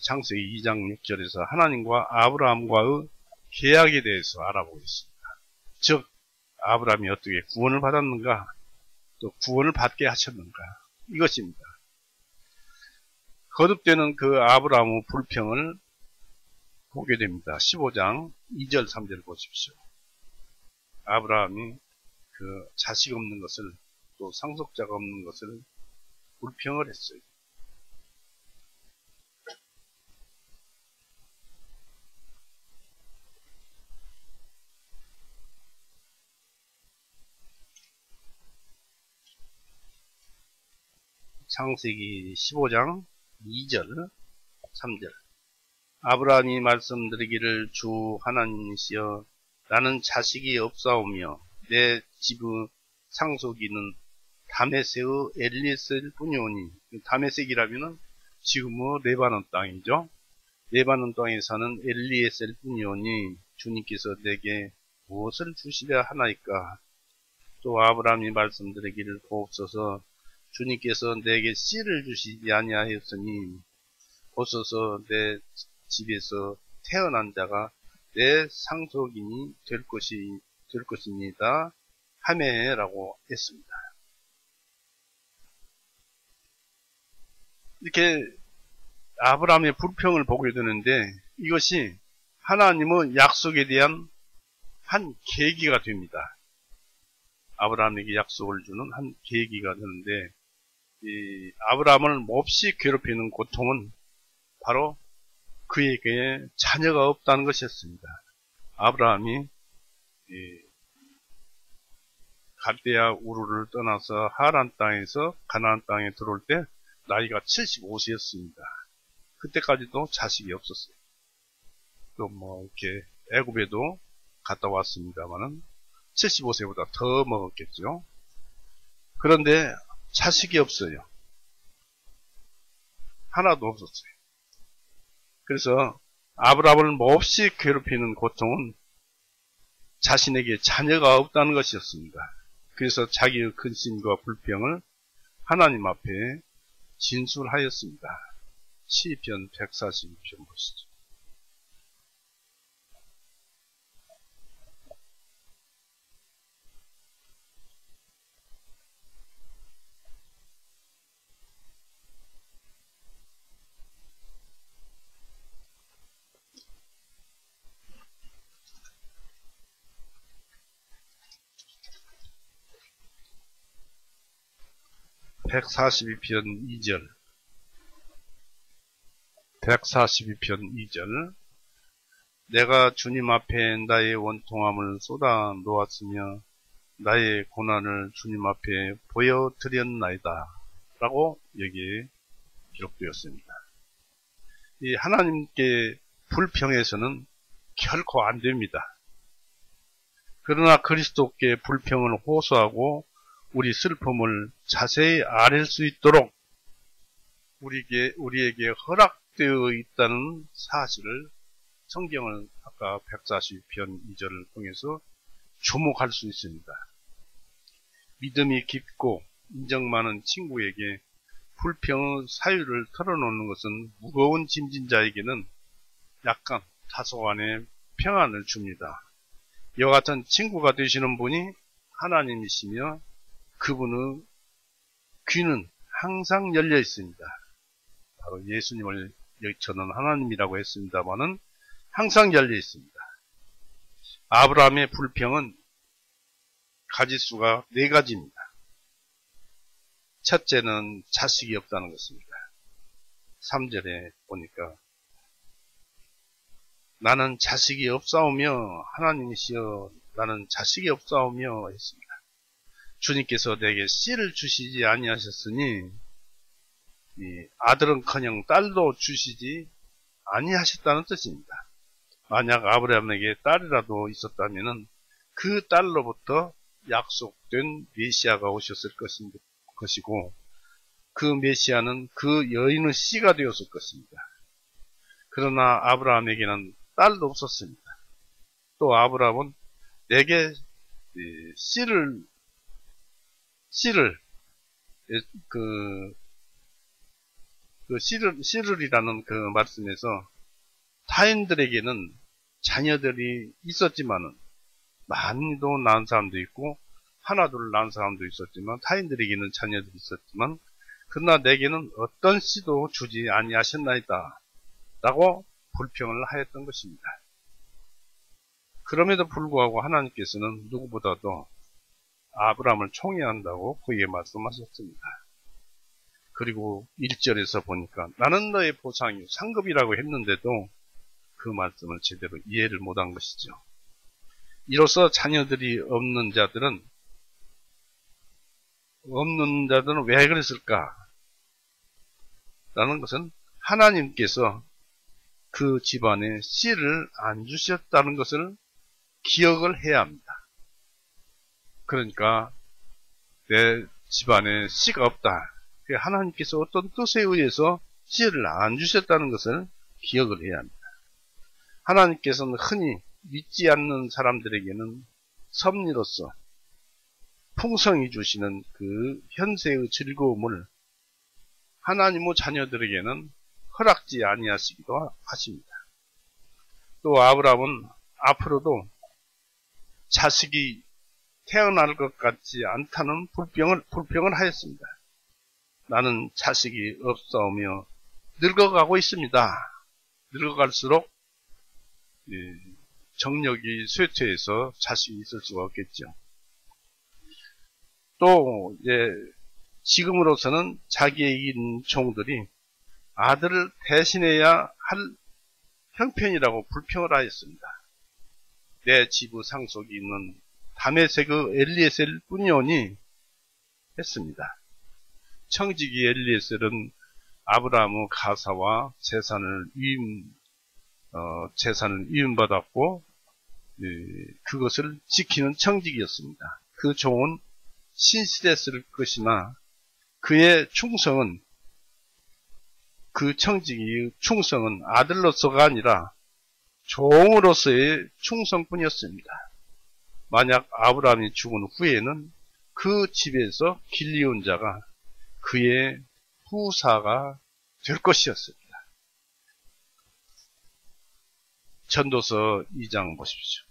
창세기 2장 6절에서 하나님과 아브라함과의 계약에 대해서 알아보겠습니다. 즉 아브라함이 어떻게 구원을 받았는가, 또 구원을 받게 하셨는가, 이것입니다. 거듭되는 그 아브라함의 불평을 보게 됩니다. 15장 2절 3절 보십시오. 아브라함이 그 자식 없는 것을, 또 상속자가 없는 것을 불평을 했어요. 창세기 15장 2절 3절. 아브라함이 말씀드리기를, 주 하나님이시여, 나는 자식이 없사오며 내 집의 상속이는 다메섹의 엘리에셀 뿐이오니. 다메섹이라면은 지금의 레바논 땅이죠. 레바논 땅에 사는 엘리에셀 뿐이오니 주님께서 내게 무엇을 주시려 하나이까. 또 아브라함이 말씀드리기를, 보옵소서, 주님께서 내게 씨를 주시지 아니하였으니 보소서 내 집에서 태어난 자가 내 상속인이 될 것입니다 하매라고 했습니다. 이렇게 아브라함의 불평을 보게 되는데, 이것이 하나님의 약속에 대한 한 계기가 됩니다. 아브라함에게 약속을 주는 한 계기가 되는데, 이 아브라함을 몹시 괴롭히는 고통은 바로 그에게 자녀가 없다는 것이었습니다. 아브라함이 갈대아 우르를 떠나서 하란 땅에서 가나안 땅에 들어올 때 나이가 75세였습니다. 그때까지도 자식이 없었어요. 또 뭐 이렇게 애굽에도 갔다 왔습니다만은 75세보다 더 먹었겠죠. 그런데 자식이 없어요. 하나도 없었어요. 그래서 아브라함을 몹시 괴롭히는 고통은 자신에게 자녀가 없다는 것이었습니다. 그래서 자기의 근심과 불평을 하나님 앞에 진술하였습니다. 시편 142편 보시죠. (142편 2절) 142편 2절. 내가 주님 앞에 나의 원통함을 쏟아 놓았으며 나의 고난을 주님 앞에 보여드렸나이다 라고 여기에 기록되었습니다. 이 하나님께 불평해서는 결코 안 됩니다. 그러나 그리스도께 불평을 호소하고 우리 슬픔을 자세히 아릴 수 있도록 우리에게 허락되어 있다는 사실을 성경을 아까 140편 2절을 통해서 주목할 수 있습니다. 믿음이 깊고 인정 많은 친구에게 불평의 사유를 털어놓는 것은 무거운 짐진 자에게는 약간 다소간의 평안을 줍니다. 이와 같은 친구가 되시는 분이 하나님이시며 그분의 귀는 항상 열려 있습니다. 바로 예수님을 저는 하나님이라고 했습니다만은 항상 열려 있습니다. 아브라함의 불평은 가지수가 4가지입니다. 첫째는 자식이 없다는 것입니다. 3절에 보니까 나는 자식이 없사오며, 하나님이시여 나는 자식이 없사오며 했습니다. 주님께서 내게 씨를 주시지 아니하셨으니 아들은커녕 딸도 주시지 아니하셨다는 뜻입니다. 만약 아브라함에게 딸이라도 있었다면 그 딸로부터 약속된 메시아가 오셨을 것이고 그 메시아는 그 여인의 씨가 되었을 것입니다. 그러나 아브라함에게는 딸도 없었습니다. 또 아브라함은 내게 씨를 씨를이라는 그 말씀에서 타인들에게는 자녀들이 있었지만은 많이도 낳은 사람도 있고 하나 둘 낳은 사람도 있었지만 타인들에게는 자녀들이 있었지만 그러나 내게는 어떤 씨도 주지 아니하셨나이다 라고 불평을 하였던 것입니다. 그럼에도 불구하고 하나님께서는 누구보다도 아브라함을 총애한다고 그에게 말씀하셨습니다. 그리고 1절에서 보니까 나는 너의 보상이 상급이라고 했는데도 그 말씀을 제대로 이해를 못한 것이죠. 이로써 자녀들이 없는 자들은 왜 그랬을까? 라는 것은 하나님께서 그 집안에 씨를 안 주셨다는 것을 기억을 해야 합니다. 그러니까 내 집안에 씨가 없다. 하나님께서 어떤 뜻에 의해서 씨를 안 주셨다는 것을 기억을 해야 합니다. 하나님께서는 흔히 믿지 않는 사람들에게는 섭리로서 풍성히 주시는 그 현세의 즐거움을 하나님의 자녀들에게는 허락지 아니하시기도 하십니다. 또 아브라함은 앞으로도 자식이 태어날 것 같지 않다는 불평을 하였습니다. 나는 자식이 없사오며 늙어가고 있습니다. 늙어갈수록 정력이 쇠퇴해서 자식이 있을 수가 없겠죠. 또 지금으로서는 자기의 이긴 종들이 아들을 대신해야 할 형편이라고 불평을 하였습니다. 내 지부 상속이 있는 다메섹의 엘리에셀 뿐이오니 했습니다. 청지기 엘리에셀은 아브라함의 가사와 재산을 위임받았고 그것을 지키는 청직이었습니다. 그 종은 신실했을 것이나 그의 충성은 그 청직의 충성은 아들로서가 아니라 종으로서의 충성뿐이었습니다. 만약 아브라함이 죽은 후에는 그 집에서 길리온 자가 그의 후사가 될 것이었습니다. 전도서 2장 보십시오.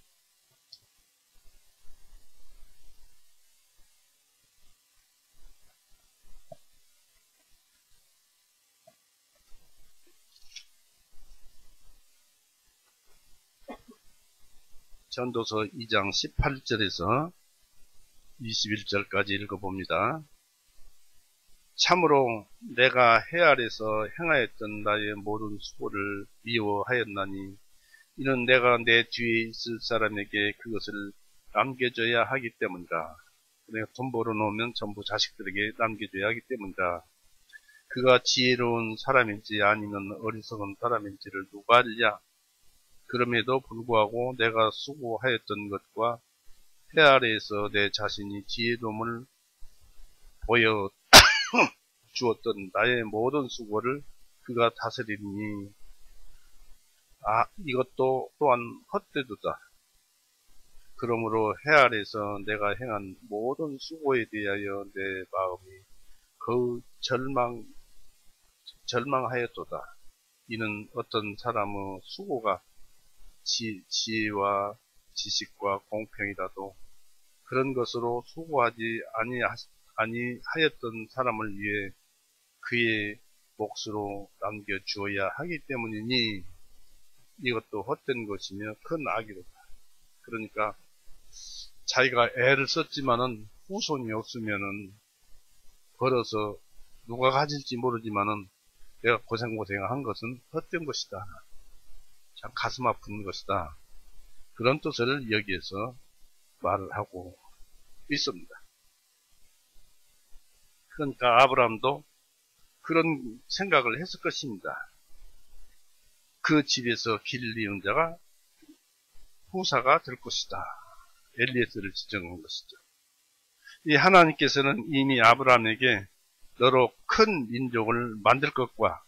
전도서 2장 18절에서 21절까지 읽어봅니다. 참으로 내가 해 아래서 행하였던 나의 모든 수고를 미워하였나니 이는 내가 내 뒤에 있을 사람에게 그것을 남겨줘야 하기 때문이다. 내가 돈 벌어놓으면 전부 자식들에게 남겨줘야 하기 때문이다. 그가 지혜로운 사람인지 아니면 어리석은 사람인지를 누가 알랴? 그럼에도 불구하고 내가 수고하였던 것과 해 아래에서 내 자신이 지혜로움을 보여 주었던 나의 모든 수고를 그가 다스리니 이것도 또한 헛되도다. 그러므로 해 아래에서 내가 행한 모든 수고에 대하여 내 마음이 거의 절망하였도다. 이는 어떤 사람의 수고가 지혜와 지식과 공평이라도 그런 것으로 수고하지 아니하였던 사람을 위해 그의 몫으로 남겨주어야 하기 때문이니 이것도 헛된 것이며 큰 악이로다. 그러니까 자기가 애를 썼지만은 후손이 없으면은 벌어서 누가 가질지 모르지만은 내가 고생한 것은 헛된 것이다. 참 가슴 아픈 것이다. 그런 뜻을 여기에서 말을 하고 있습니다. 그러니까 아브라함도 그런 생각을 했을 것입니다. 그 집에서 길리온 자가 후사가 될 것이다. 엘리에셀을 지정한 것이죠. 이 하나님께서는 이미 아브라함에게 너로 큰 민족을 만들 것과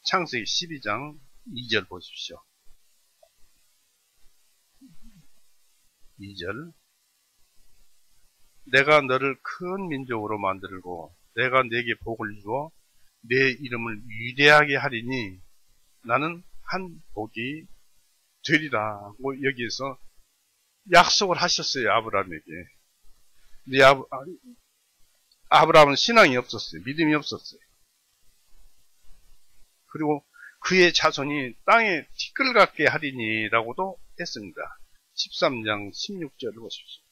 창세기 12장 2절 보십시오. 2절 내가 너를 큰 민족으로 만들고 내가 네게 복을 주어 내 이름을 위대하게 하리니 나는 한 복이 되리라. 여기에서 약속을 하셨어요. 아브라함에게. 근데 아브라함은 신앙이 없었어요. 믿음이 없었어요. 그리고 그의 자손이 땅에 티끌 같게 하리니 라고도 했습니다. 13장 16절을 보십시오.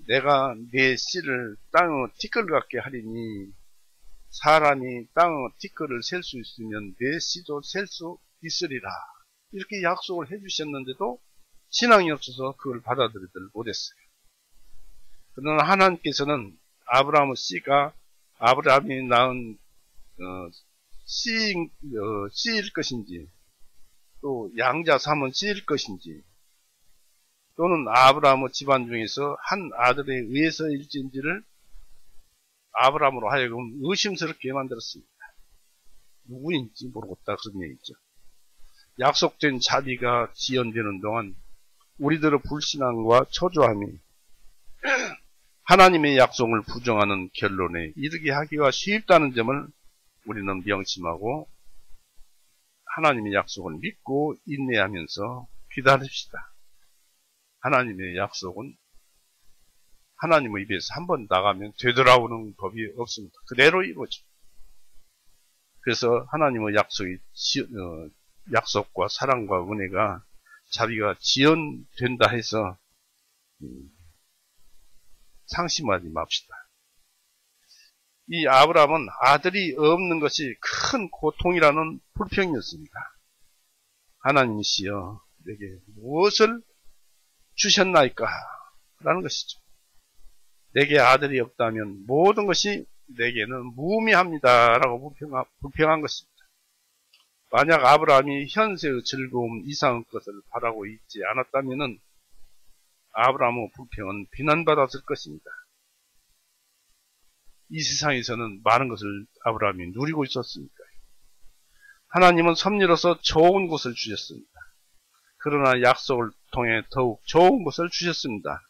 내가 내 씨를 땅의 티끌 같게 하리니 사람이 땅의 티끌을 셀 수 있으면 내 씨도 셀 수 있으리라. 이렇게 약속을 해주셨는데도 신앙이 없어서 그걸 받아들이지를 못했어요. 그러나 하나님께서는 아브라함의 씨가 아브라함이 낳은 씨일 것인지 또 양자 삼은 씨일 것인지 또는 아브라함의 집안 중에서 한 아들에 의해서일지인지를 아브라함으로 하여금 의심스럽게 만들었습니다. 누구인지 모르겠다 그런 얘기죠. 약속된 자비가 지연되는 동안 우리들의 불신앙과 초조함이 하나님의 약속을 부정하는 결론에 이르게 하기가 쉽다는 점을 우리는 명심하고 하나님의 약속을 믿고 인내하면서 기다립시다. 하나님의 약속은 하나님의 입에서 한번 나가면 되돌아오는 법이 없습니다. 그대로 이루어져. 그래서 하나님의 약속과 사랑과 은혜가 자비가 지연된다 해서 상심하지 맙시다. 이 아브라함은 아들이 없는 것이 큰 고통이라는 불평이었습니다. 하나님이시여 내게 무엇을 주셨나이까? 라는 것이죠. 내게 아들이 없다면 모든 것이 내게는 무의미합니다. 라고 불평한 것입니다. 만약 아브라함이 현세의 즐거움 이상의 것을 바라고 있지 않았다면 아브라함의 불평은 비난받았을 것입니다. 이 세상에서는 많은 것을 아브라함이 누리고 있었으니까요. 하나님은 섭리로서 좋은 것을 주셨습니다. 그러나 약속을 통해 더욱 좋은 것을 주셨습니다.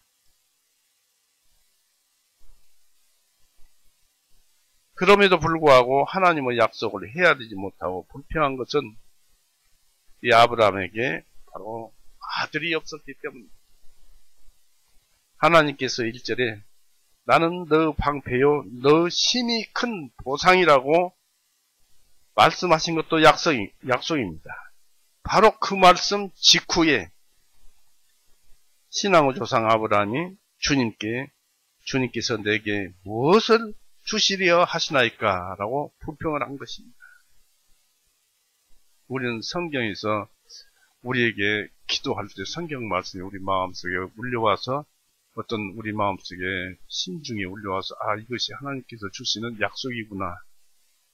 그럼에도 불구하고 하나님의 약속을 헤아리지 못하고 불평한 것은 이 아브라함에게 바로 아들이 없었기 때문입니다. 하나님께서 1절에 나는 너 방패요 너 심히 큰 보상이라고 말씀하신 것도 약속입니다. 바로 그 말씀 직후에 신앙의 조상 아브라함이 주님께서 내게 무엇을 주시려 하시나이까? 라고 불평을 한 것입니다. 우리는 성경에서 우리에게 기도할 때 성경 말씀이 우리 마음속에 울려와서 어떤 우리 마음속에 심중에 울려와서 이것이 하나님께서 주시는 약속이구나.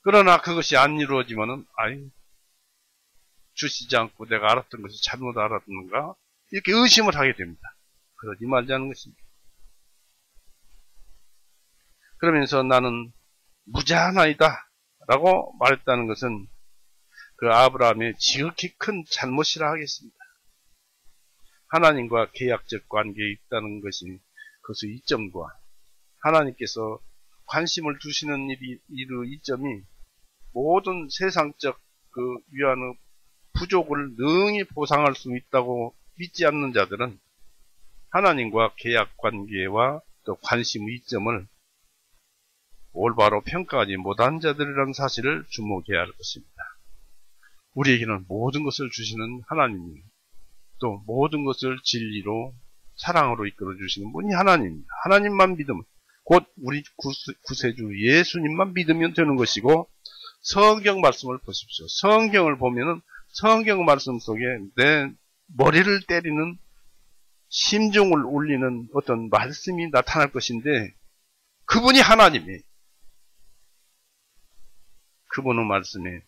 그러나 그것이 안 이루어지면은 주시지 않고 내가 알았던 것이 잘못 알았는가? 이렇게 의심을 하게 됩니다. 그러지 말자는 것입니다. 그러면서 나는 무자하나이다 라고 말했다는 것은 그 아브라함의 지극히 큰 잘못이라 하겠습니다. 하나님과 계약적 관계에 있다는 것이 그것의 이점과 하나님께서 관심을 두시는 이점이 모든 세상적 그 위안의 부족을 능히 보상할 수 있다고 믿지 않는 자들은 하나님과 계약 관계와 또 관심의 이점을 올바로 평가하지 못한 자들이라는 사실을 주목해야 할 것입니다. 우리에게는 모든 것을 주시는 하나님이 또 모든 것을 진리로 사랑으로 이끌어 주시는 분이 하나님입니다. 하나님만 믿으면 곧 우리 구세주 예수님만 믿으면 되는 것이고 성경 말씀을 보십시오. 성경을 보면은 성경 말씀 속에 내 머리를 때리는 심중을 울리는 어떤 말씀이 나타날 것인데 그분이 하나님이에요. 그분의 말씀에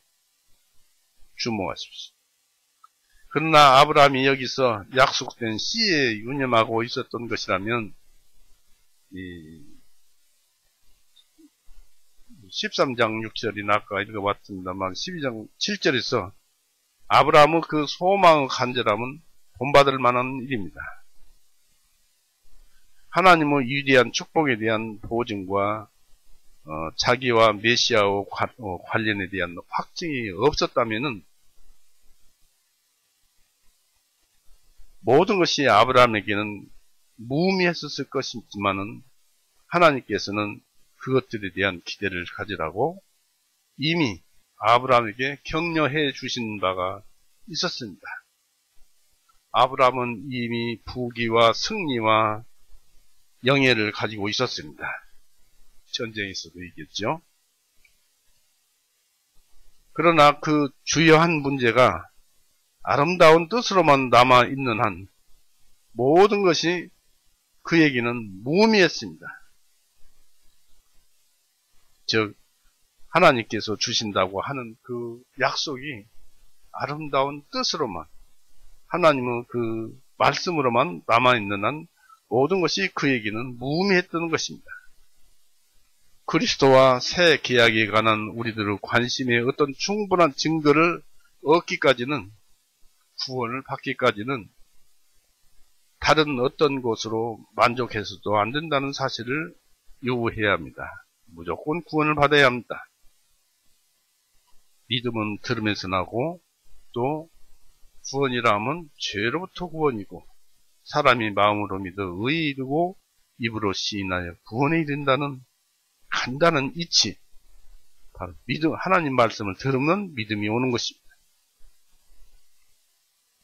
주목하십시오. 그러나 아브라함이 여기서 약속된 씨에 유념하고 있었던 것이라면 이 13장 6절이나 아까 읽어봤습니다만 12장 7절에서 아브라함의 그 소망의 간절함은 본받을 만한 일입니다. 하나님의 위대한 축복에 대한 보증과 자기와 메시아의 관련에 대한 확증이 없었다면은 모든 것이 아브라함에게는 무의미했었을 것이지만은 하나님께서는 그것들에 대한 기대를 가지라고 이미 아브라함에게 격려해 주신 바가 있었습니다. 아브라함은 이미 부귀와 승리와 영예를 가지고 있었습니다. 전쟁에서도 이겼죠. 그러나 그 주요한 문제가 아름다운 뜻으로만 남아있는 한 모든 것이 그에게는 무의미했습니다. 즉 하나님께서 주신다고 하는 그 약속이 아름다운 뜻으로만 하나님의 그 말씀으로만 남아있는 한 모든 것이 그에게는 무의미했던 것입니다. 그리스도와 새 계약에 관한 우리들의 관심의 어떤 충분한 증거를 얻기까지는, 구원을 받기까지는 다른 어떤 것으로 만족해서도 안 된다는 사실을 요구해야 합니다. 무조건 구원을 받아야 합니다. 믿음은 들음에서 나고, 또 구원이라 하면 죄로부터 구원이고, 사람이 마음으로 믿어 의에 이르고 입으로 시인하여 구원에 이른다는 간단한 이치, 바로 믿음, 하나님 말씀을 들으면 믿음이 오는 것입니다.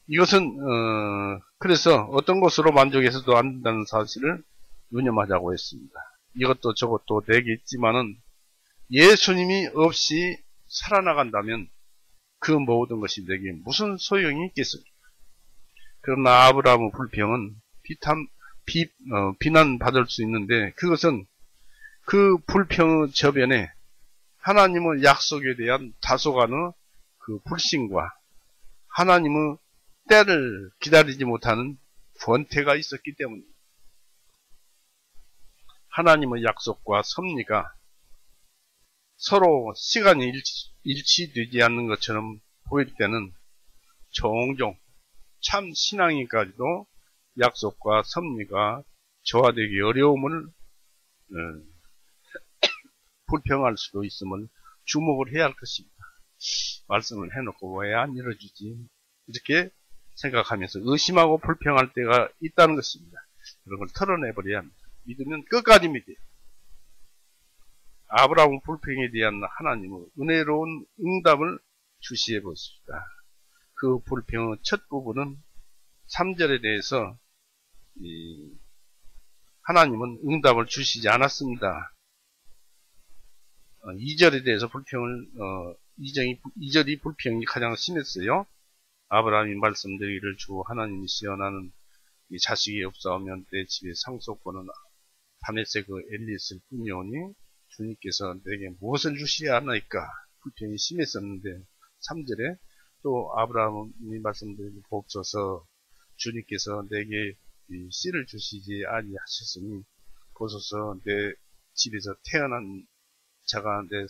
이것은 그래서 어떤 것으로 만족해서도 안 된다는 사실을 유념하자고 했습니다. 이것도 저것도 내게 있지만은 예수님이 없이 살아나간다면 그 모든 것이 내게 무슨 소용이 있겠습니까? 그러나 아브라함의 불평은 비난받을 수 있는데, 그것은 그 불평의 저변에 하나님의 약속에 대한 다소간의 그 불신과 하나님의 때를 기다리지 못하는 권태가 있었기 때문입니다. 하나님의 약속과 섭리가 서로 시간이 일치되지 않는 것처럼 보일 때는 종종 참 신앙인까지도 약속과 섭리가 조화되기 어려움을 불평할 수도 있음을 주목을 해야 할 것입니다. 말씀을 해놓고 왜 안 이루어지지? 이렇게 생각하면서 의심하고 불평할 때가 있다는 것입니다. 그런 걸 털어내버려야 합니다. 믿으면 끝까지 믿어요. 아브라함 불평에 대한 하나님의 은혜로운 응답을 주시해 보십시다. 그 불평의 첫 부분은 3절에 대해서 하나님은 응답을 주시지 않았습니다. 2절에 대해서 불평을 2절이 불평이 가장 심했어요. 아브라함이 말씀드리기를 주 하나님이시여 나는 이 자식이 없사오면 내 집에 상속권은 다메섹 엘리에스일 뿐이오니 주님께서 내게 무엇을 주시야 하나이까? 불평이 심했었는데 3절에 또 아브라함이 말씀드리기를 보옵소서 주님께서 내게 이 씨를 주시지 아니하셨으니 보소서 내 집에서 태어난 자가 내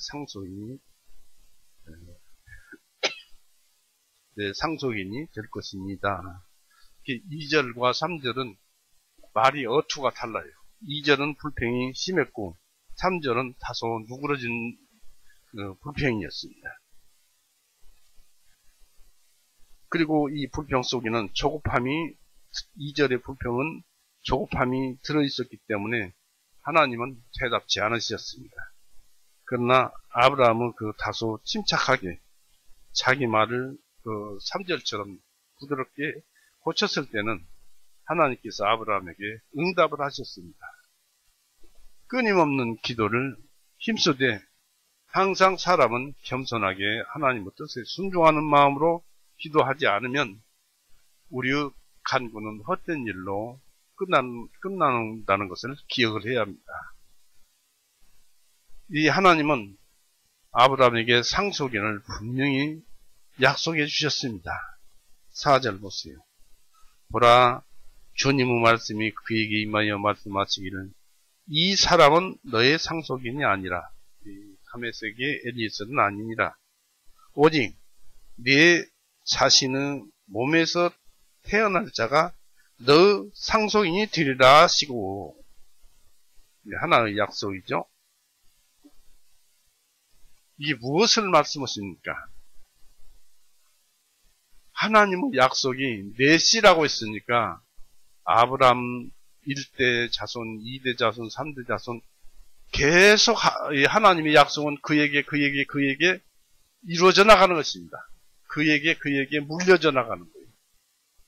상속인이 될 것입니다. 2절과 3절은 말이 어투가 달라요. 2절은 불평이 심했고 3절은 다소 누그러진 불평이었습니다. 그리고 이 불평 속에는 조급함이, 2절의 불평은 조급함이 들어있었기 때문에 하나님은 대답지 않으셨습니다. 그러나 아브라함은 그 다소 침착하게 자기 말을 3절처럼 부드럽게 고쳤을 때는 하나님께서 아브라함에게 응답을 하셨습니다. 끊임없는 기도를 힘쓰되 항상 사람은 겸손하게 하나님의 뜻에 순종하는 마음으로 기도하지 않으면 우리의 간구는 헛된 일로 끝난다는 것을 기억을 해야 합니다. 이 하나님은 아브라함에게 상속인을 분명히 약속해 주셨습니다. 4절 보세요. 보라, 주님의 말씀이 그에게 임하여 말씀하시기를 이 사람은 너의 상속인이 아니라 다메섹의 엘리에셀은 아니니라. 오직 네 자신의 몸에서 태어날 자가 너 상속인이 되리라 하시고, 하나의 약속이죠. 이게 무엇을 말씀하십니까? 하나님의 약속이 내 씨라고 했으니까 아브람 1대 자손, 2대 자손, 3대 자손 계속 하나님의 약속은 그에게 이루어져 나가는 것입니다. 그에게 물려져 나가는 거예요.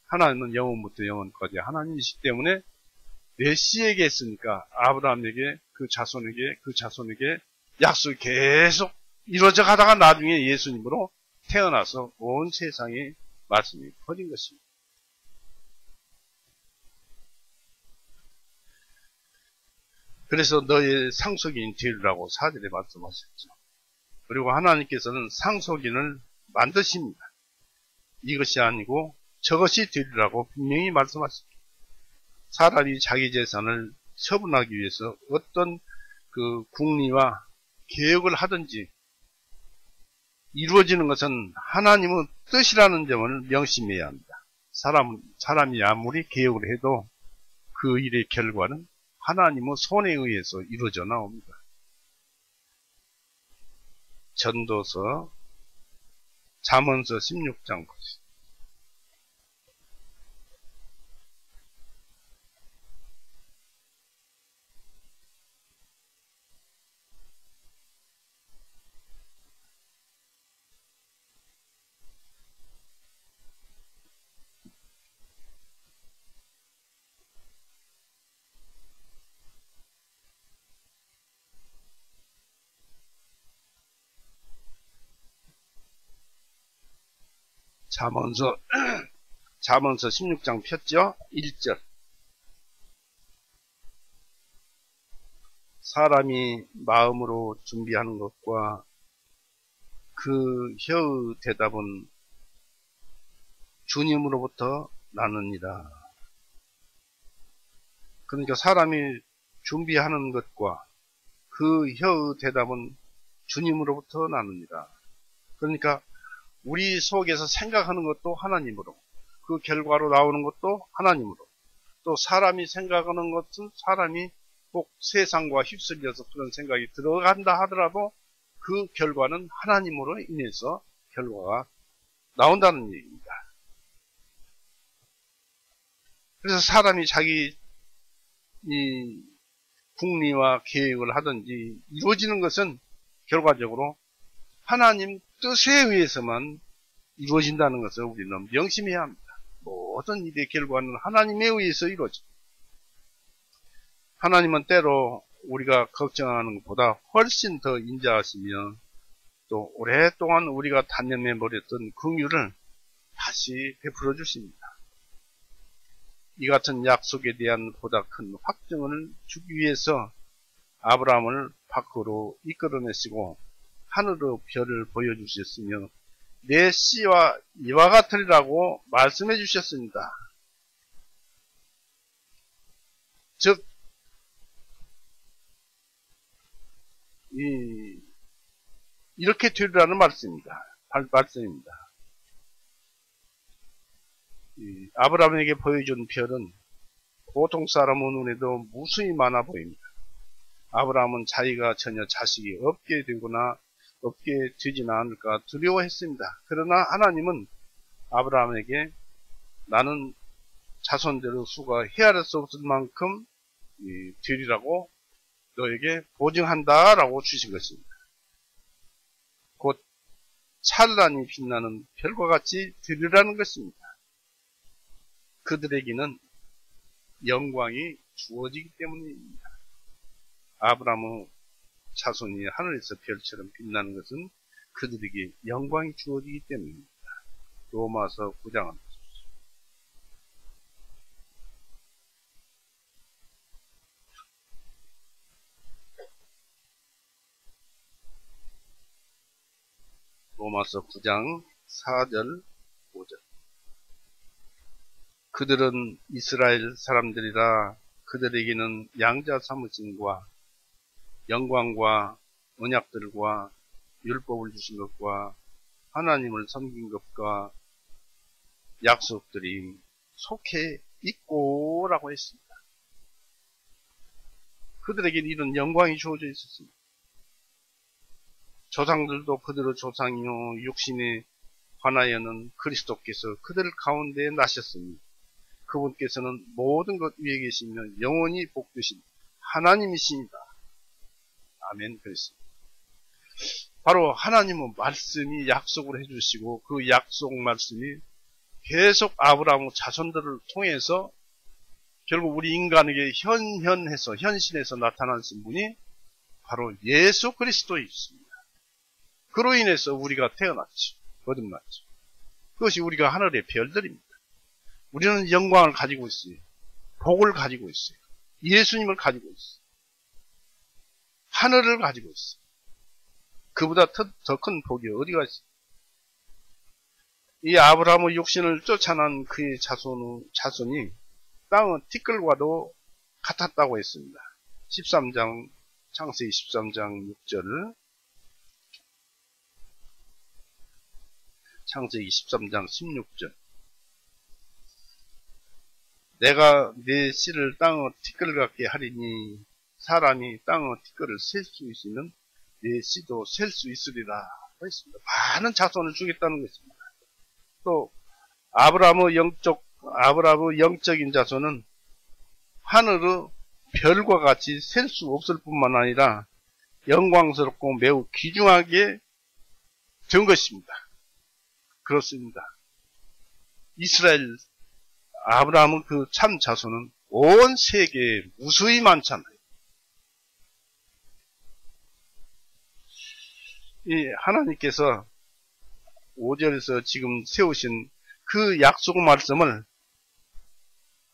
하나님은 영원부터 영원까지 하나님이시기 때문에 내 씨에게 했으니까 아브라함에게 그 자손에게 약속이 계속 이루어져 가다가 나중에 예수님으로 태어나서 온 세상에 말씀이 퍼진 것입니다. 그래서 너의 상속인이 되리라고 4절에 말씀하셨죠. 그리고 하나님께서는 상속인을 만드십니다. 이것이 아니고 저것이 되리라고 분명히 말씀하십니다. 사람이 자기 재산을 처분하기 위해서 어떤 그 궁리와 개혁을 하든지 이루어지는 것은 하나님의 뜻이라는 점을 명심해야 합니다. 사람이 아무리 개혁을 해도 그 일의 결과는 하나님의 손에 의해서 이루어져 나옵니다. 전도서 잠언서 16장 보세요. 잠언서 16장 폈죠? 1절. 사람이 마음으로 준비하는 것과 그 혀의 대답은 주님으로부터 나느니라. 그러니까 사람이 준비하는 것과 그 혀의 대답은 주님으로부터 나느니라. 그러니까 우리 속에서 생각하는 것도 하나님으로, 그 결과로 나오는 것도 하나님으로, 또 사람이 생각하는 것은 사람이 꼭 세상과 휩쓸려서 그런 생각이 들어간다 하더라도 그 결과는 하나님으로 인해서 결과가 나온다는 얘기입니다. 그래서 사람이 자기 이 궁리와 계획을 하든지 이루어지는 것은 결과적으로 하나님 뜻에 의해서만 이루어진다는 것을 우리는 명심해야 합니다. 모든 일의 결과는 하나님에 의해서 이루어집니다. 하나님은 때로 우리가 걱정하는 것보다 훨씬 더 인자하시며 또 오랫동안 우리가 단념해버렸던 긍휼을 다시 베풀어 주십니다. 이 같은 약속에 대한 보다 큰 확증을 주기 위해서 아브라함을 밖으로 이끌어내시고 하늘의 별을 보여주셨으며 내 씨와 이와 같으리라고 말씀해 주셨습니다. 즉 이렇게 되리라는 말씀입니다. 아브라함에게 보여준 별은 보통 사람의 눈에도 무수히 많아 보입니다. 아브라함은 자기가 전혀 자식이 없게 되지는 않을까 두려워했습니다. 그러나 하나님은 아브라함에게 나는 자손들의 수가 헤아릴 수 없을 만큼 되리라고 너에게 보증한다라고 주신 것입니다. 곧 찬란히 빛나는 별과 같이 되리라는 것입니다. 그들에게는 영광이 주어지기 때문입니다. 아브라함의 자손이 하늘에서 별처럼 빛나는 것은 그들에게 영광이 주어지기 때문입니다. 로마서 9장 로마서 9장 4절 5절 그들은 이스라엘 사람들이라 그들에게는 양자 삼으심과 영광과 언약들과 율법을 주신 것과 하나님을 섬긴 것과 약속들이 속해 있고 라고 했습니다. 그들에게는 이런 영광이 주어져 있었습니다. 조상들도 그들의 조상이요 육신에 관하여는 그리스도께서 그들 가운데 나셨으니 그분께서는 모든 것 위에 계시며 영원히 복되신 하나님이십니다. 아멘. 그랬습니다. 바로 하나님은 말씀이 약속을 해주시고 그 약속 말씀이 계속 아브라함 자손들을 통해서 결국 우리 인간에게 현신에서 나타나신 분이 바로 예수 그리스도이십니다. 그로 인해서 우리가 태어났죠. 거듭났죠. 그것이 우리가 하늘의 별들입니다. 우리는 영광을 가지고 있어요. 복을 가지고 있어요. 예수님을 가지고 있어요. 하늘을 가지고 있어요. 그보다 더 큰 복이 어디가 있어요? 이 아브라함의 육신을 쫓아난 그의 자손이 땅의 티끌과도 같았다고 했습니다. 13장, 창세기 13장 6절, 창세기 13장 16절. 내가 내 씨를 땅의 티끌 같게 하리니 사람이 땅의 티끌을 셀 수 있으면 내 씨도 셀 수 있으리라 했습니다. 많은 자손을 주겠다는 것입니다. 또 아브라함의 영적인 자손은 하늘의 별과 같이 셀 수 없을 뿐만 아니라 영광스럽고 매우 귀중하게 된 것입니다. 그렇습니다. 이스라엘 아브라함은 그 참 자손은 온 세계에 무수히 많잖아요. 이 하나님께서 5절에서 지금 세우신 그 약속 말씀을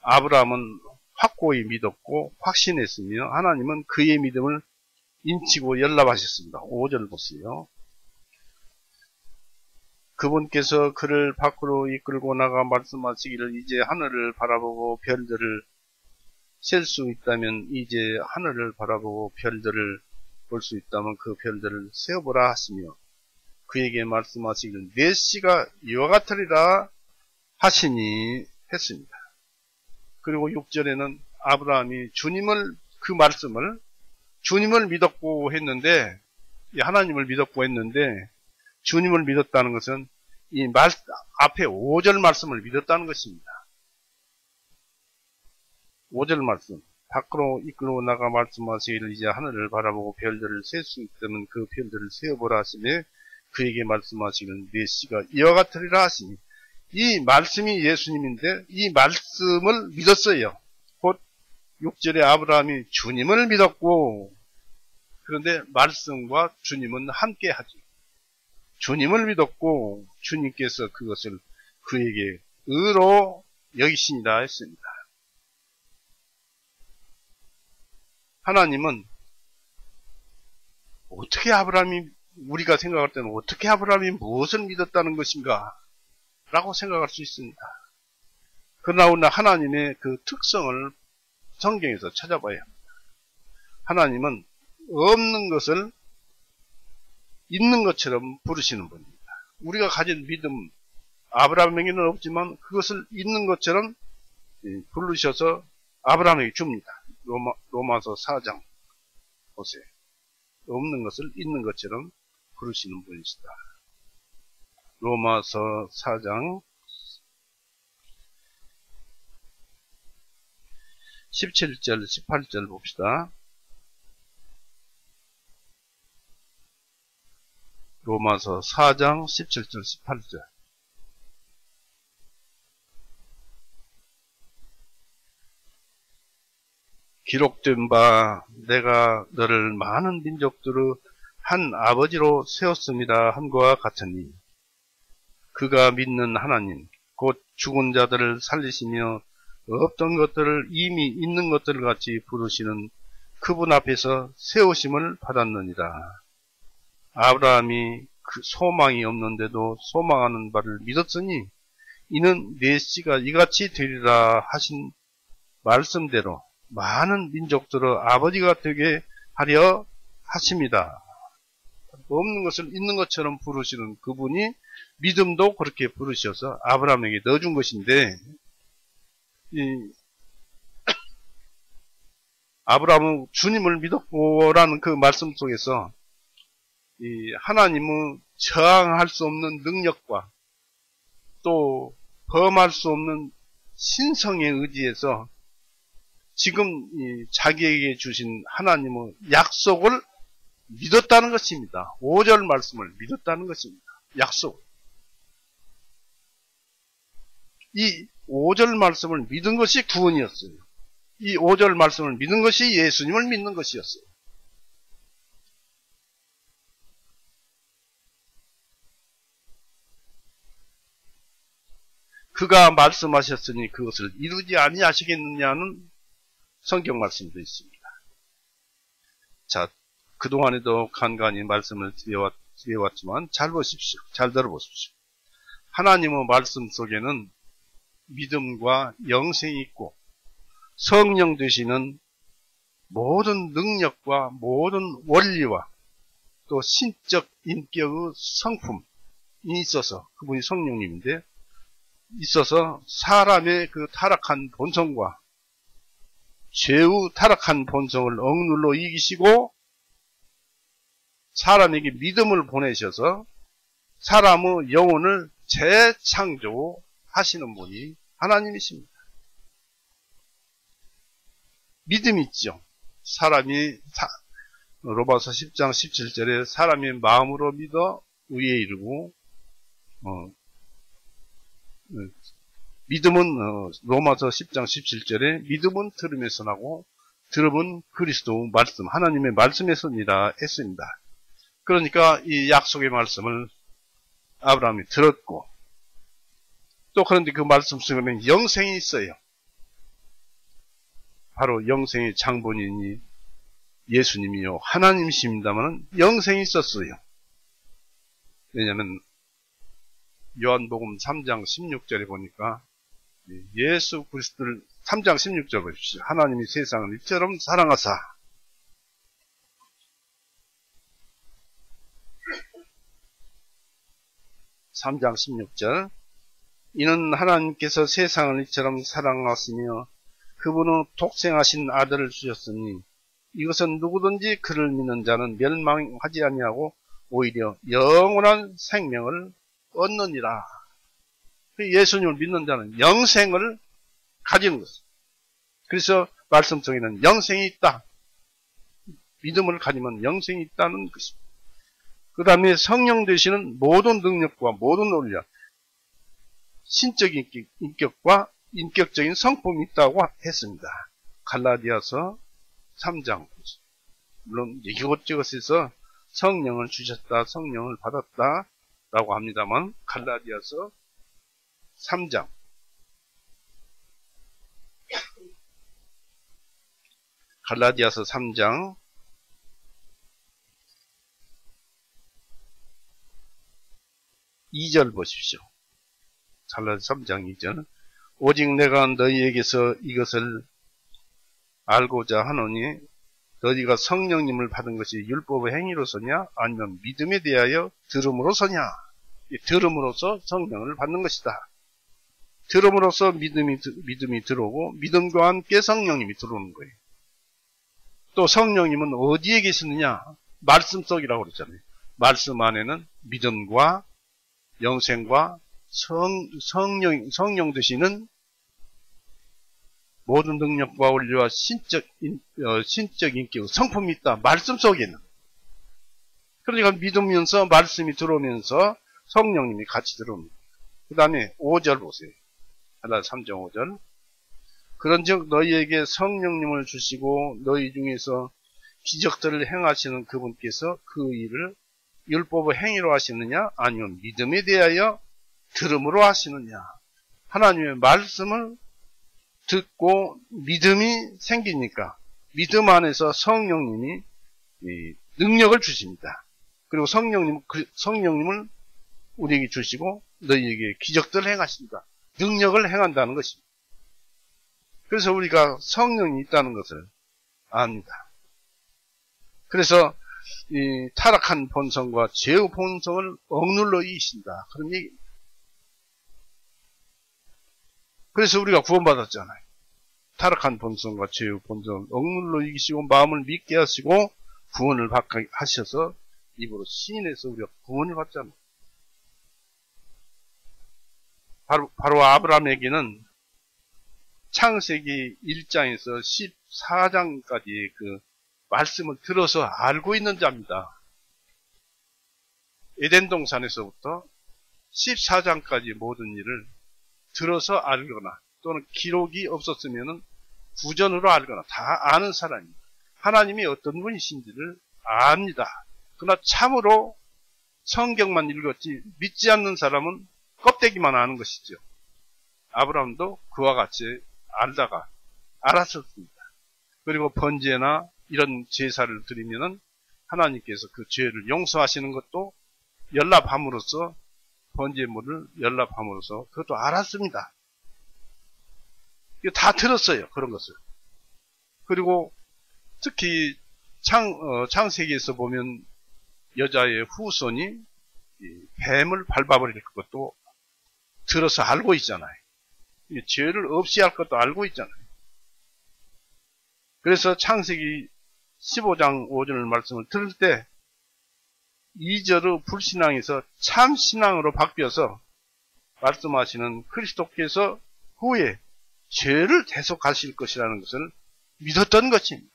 아브라함은 확고히 믿었고 확신했으며 하나님은 그의 믿음을 인치고 연락하셨습니다. 5절 보세요. 그분께서 그를 밖으로 이끌고 나가 말씀하시기를 이제 하늘을 바라보고 별들을 셀 수 있다면 이제 하늘을 바라보고 별들을 볼 수 있다면 그 별들을 세어보라 하시며 그에게 말씀하시기를 내 씨가 이와 같으리라 하시니 했습니다. 그리고 6절에는 아브라함이 그 말씀을 주님을 믿었고 했는데 하나님을 믿었고 했는데 주님을 믿었다는 것은 이 앞에 5절 말씀을 믿었다는 것입니다. 5절 말씀. 밖으로 이끌고 나가 말씀하시기를 이제 하늘을 바라보고 별들을 셀 수 있다면 그 별들을 세어보라 하시며 그에게 말씀하시기를 내 씨가 이와 같으리라 하시니 이 말씀이 예수님인데 이 말씀을 믿었어요. 곧 6절에 아브라함이 주님을 믿었고 그런데 말씀과 주님은 함께 하죠. 주님을 믿었고 주님께서 그것을 그에게 의로 여기시니라 했습니다. 하나님은 어떻게 우리가 생각할 때는 어떻게 아브라함이 무엇을 믿었다는 것인가 라고 생각할 수 있습니다. 그러나 하나님의 그 특성을 성경에서 찾아봐야 합니다. 하나님은 없는 것을 있는 것처럼 부르시는 분입니다. 우리가 가진 믿음, 아브라함에게는 없지만 그것을 있는 것처럼 부르셔서 아브라함에게 줍니다. 로마서 4장 보세요. 없는 것을 있는 것처럼 부르시는 분이시다. 로마서 4장 17절, 18절 봅시다. 로마서 4장 17절, 18절. 기록된 바 내가 너를 많은 민족들의 한 아버지로 세웠습니다 함과 같으니 그가 믿는 하나님 곧 죽은 자들을 살리시며 없던 것들을 이미 있는 것들 같이 부르시는 그분 앞에서 세우심을 받았느니라. 아브라함이 그 소망이 없는데도 소망하는 바를 믿었으니 이는 내 씨가 이같이 되리라 하신 말씀대로 많은 민족들의 아버지가 되게 하려 하십니다. 없는 것을 있는 것처럼 부르시는 그분이 믿음도 그렇게 부르셔서 아브라함에게 넣어준 것인데, 아브라함은 주님을 믿었고라는 그 말씀 속에서 하나님은 저항할 수 없는 능력과 또 범할 수 없는 신성에 의지해서 지금 자기에게 주신 하나님의 약속을 믿었다는 것입니다. 5절 말씀을 믿었다는 것입니다. 약속. 이 5절 말씀을 믿은 것이 구원이었어요. 이 5절 말씀을 믿는 것이 예수님을 믿는 것이었어요. 그가 말씀하셨으니 그것을 이루지 아니하시겠느냐는 성경 말씀도 있습니다. 자, 그동안에도 간간히 말씀을 드려왔지만 잘 보십시오. 잘 들어보십시오. 하나님의 말씀 속에는 믿음과 영생이 있고 성령 되시는 모든 능력과 모든 원리와 또 신적 인격의 성품이 있어서, 그분이 성령님인데 있어서 사람의 그 타락한 본성과 죄의 타락한 본성을 억눌러 이기시고 사람에게 믿음을 보내셔서 사람의 영혼을 재창조하시는 분이 하나님이십니다. 믿음이 있죠. 사람이 로마서 10장 17절에 사람이 마음으로 믿어 의에 이르고, 믿음은 로마서 10장 17절에 믿음은 들음에서 나고 들음은 그리스도 말씀, 하나님의 말씀에서니라 했습니다. 그러니까 이 약속의 말씀을 아브라함이 들었고, 또 그런데 그 말씀 속에는 영생이 있어요. 바로 영생의 장본인이 예수님이요 하나님이십니다만 영생이 있었어요. 왜냐하면 요한복음 3장 16절에 보니까 예수 그리스도를 3장 16절 보십시오. 하나님이 세상을 이처럼 사랑하사. (3장 16절) 이는 하나님께서 세상을 이처럼 사랑하시며 그분은 독생하신 아들을 주셨으니 이것은 누구든지 그를 믿는 자는 멸망하지 아니하고 오히려 영원한 생명을 얻느니라. 예수님을 믿는 자는 영생을 가지는 것입니다. 그래서 말씀 속에는 영생이 있다. 믿음을 가지면 영생이 있다는 것입니다. 그 다음에 성령 되시는 모든 능력과 모든 논리와 신적 인격과 인격적인 성품이 있다고 했습니다. 갈라디아서 3장. 물론 이것저것에서 성령을 주셨다, 성령을 받았다 라고 합니다만 갈라디아서 3장. 갈라디아서 3장 2절 보십시오. 갈라디아서 3장 2절. 오직 내가 너희에게서 이것을 알고자 하노니 너희가 성령님을 받은 것이 율법의 행위로서냐 아니면 믿음에 대하여 들음으로서냐. 들음으로써 성령을 받는 것이다. 들음으로써 믿음이 들어오고 믿음과 함께 성령님이 들어오는 거예요. 또 성령님은 어디에 계시느냐? 말씀 속이라고 그랬잖아요. 말씀 안에는 믿음과 영생과 성령 되시는 모든 능력과 원리와 신적 인격, 성품이 있다. 말씀 속에는. 그러니까 믿으면서 말씀이 들어오면서 성령님이 같이 들어옵니다. 그 다음에 5절 보세요. 하나 3장 5절. 그런즉 너희에게 성령님을 주시고 너희 중에서 기적들을 행하시는 그분께서 그 일을 율법의 행위로 하시느냐 아니면 믿음에 대하여 들음으로 하시느냐. 하나님의 말씀을 듣고 믿음이 생기니까 믿음 안에서 성령님이 능력을 주십니다. 그리고 성령님을 우리에게 주시고 너희에게 기적들을 행하십니다. 능력을 행한다는 것입니다. 그래서 우리가 성령이 있다는 것을 압니다. 그래서 이 타락한 본성과 죄의 본성을 억눌러 이기신다, 그런 얘기입니다. 그래서 우리가 구원받았잖아요. 타락한 본성과 죄의 본성을 억눌러 이기시고 마음을 믿게 하시고 구원을 받게 하셔서 입으로 시인해서 우리가 구원을 받잖아요. 바로 아브라함에게는 창세기 1장에서 14장까지 그 말씀을 들어서 알고 있는 자입니다. 에덴 동산에서부터 14장까지 모든 일을 들어서 알거나 또는 기록이 없었으면 구전으로 알거나 다 아는 사람입니다. 하나님이 어떤 분이신지를 압니다. 그러나 참으로 성경만 읽었지 믿지 않는 사람은 껍데기만 아는 것이죠. 아브라함도 그와 같이 알다가 알았었습니다. 그리고 번제나 이런 제사를 드리면은 하나님께서 그 죄를 용서하시는 것도 연납함으로써 번제물을 연납함으로써 그것도 알았습니다. 이거 다 들었어요, 그런 것을. 그리고 특히 창세기에서 보면 여자의 후손이 뱀을 밟아버릴 것도 들어서 알고 있잖아요. 죄를 없이 할 것도 알고 있잖아요. 그래서 창세기 15장 5절 말씀을 들을 때 2절의 불신앙에서 참신앙으로 바뀌어서 말씀하시는 그리스도께서 후에 죄를 대속하실 것이라는 것을 믿었던 것입니다.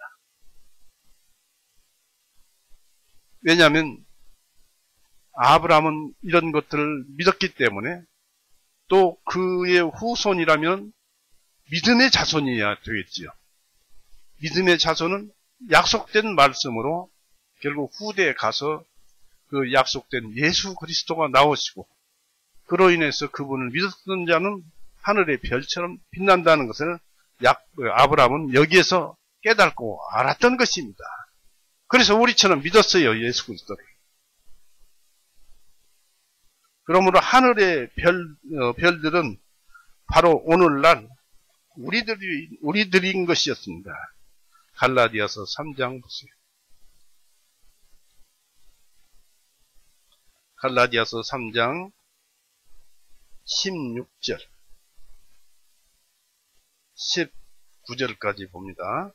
왜냐하면 아브라함은 이런 것들을 믿었기 때문에 또 그의 후손이라면 믿음의 자손이어야 되겠지요. 믿음의 자손은 약속된 말씀으로 결국 후대에 가서 그 약속된 예수 그리스도가 나오시고 그로 인해서 그분을 믿었던 자는 하늘의 별처럼 빛난다는 것을 아브라함은 여기에서 깨닫고 알았던 것입니다. 그래서 우리처럼 믿었어요, 예수 그리스도를. 그러므로 하늘의 별들은 바로 오늘날 우리들인 것이었습니다. 갈라디아서 3장 보세요. 갈라디아서 3장 16절 19절까지 봅니다.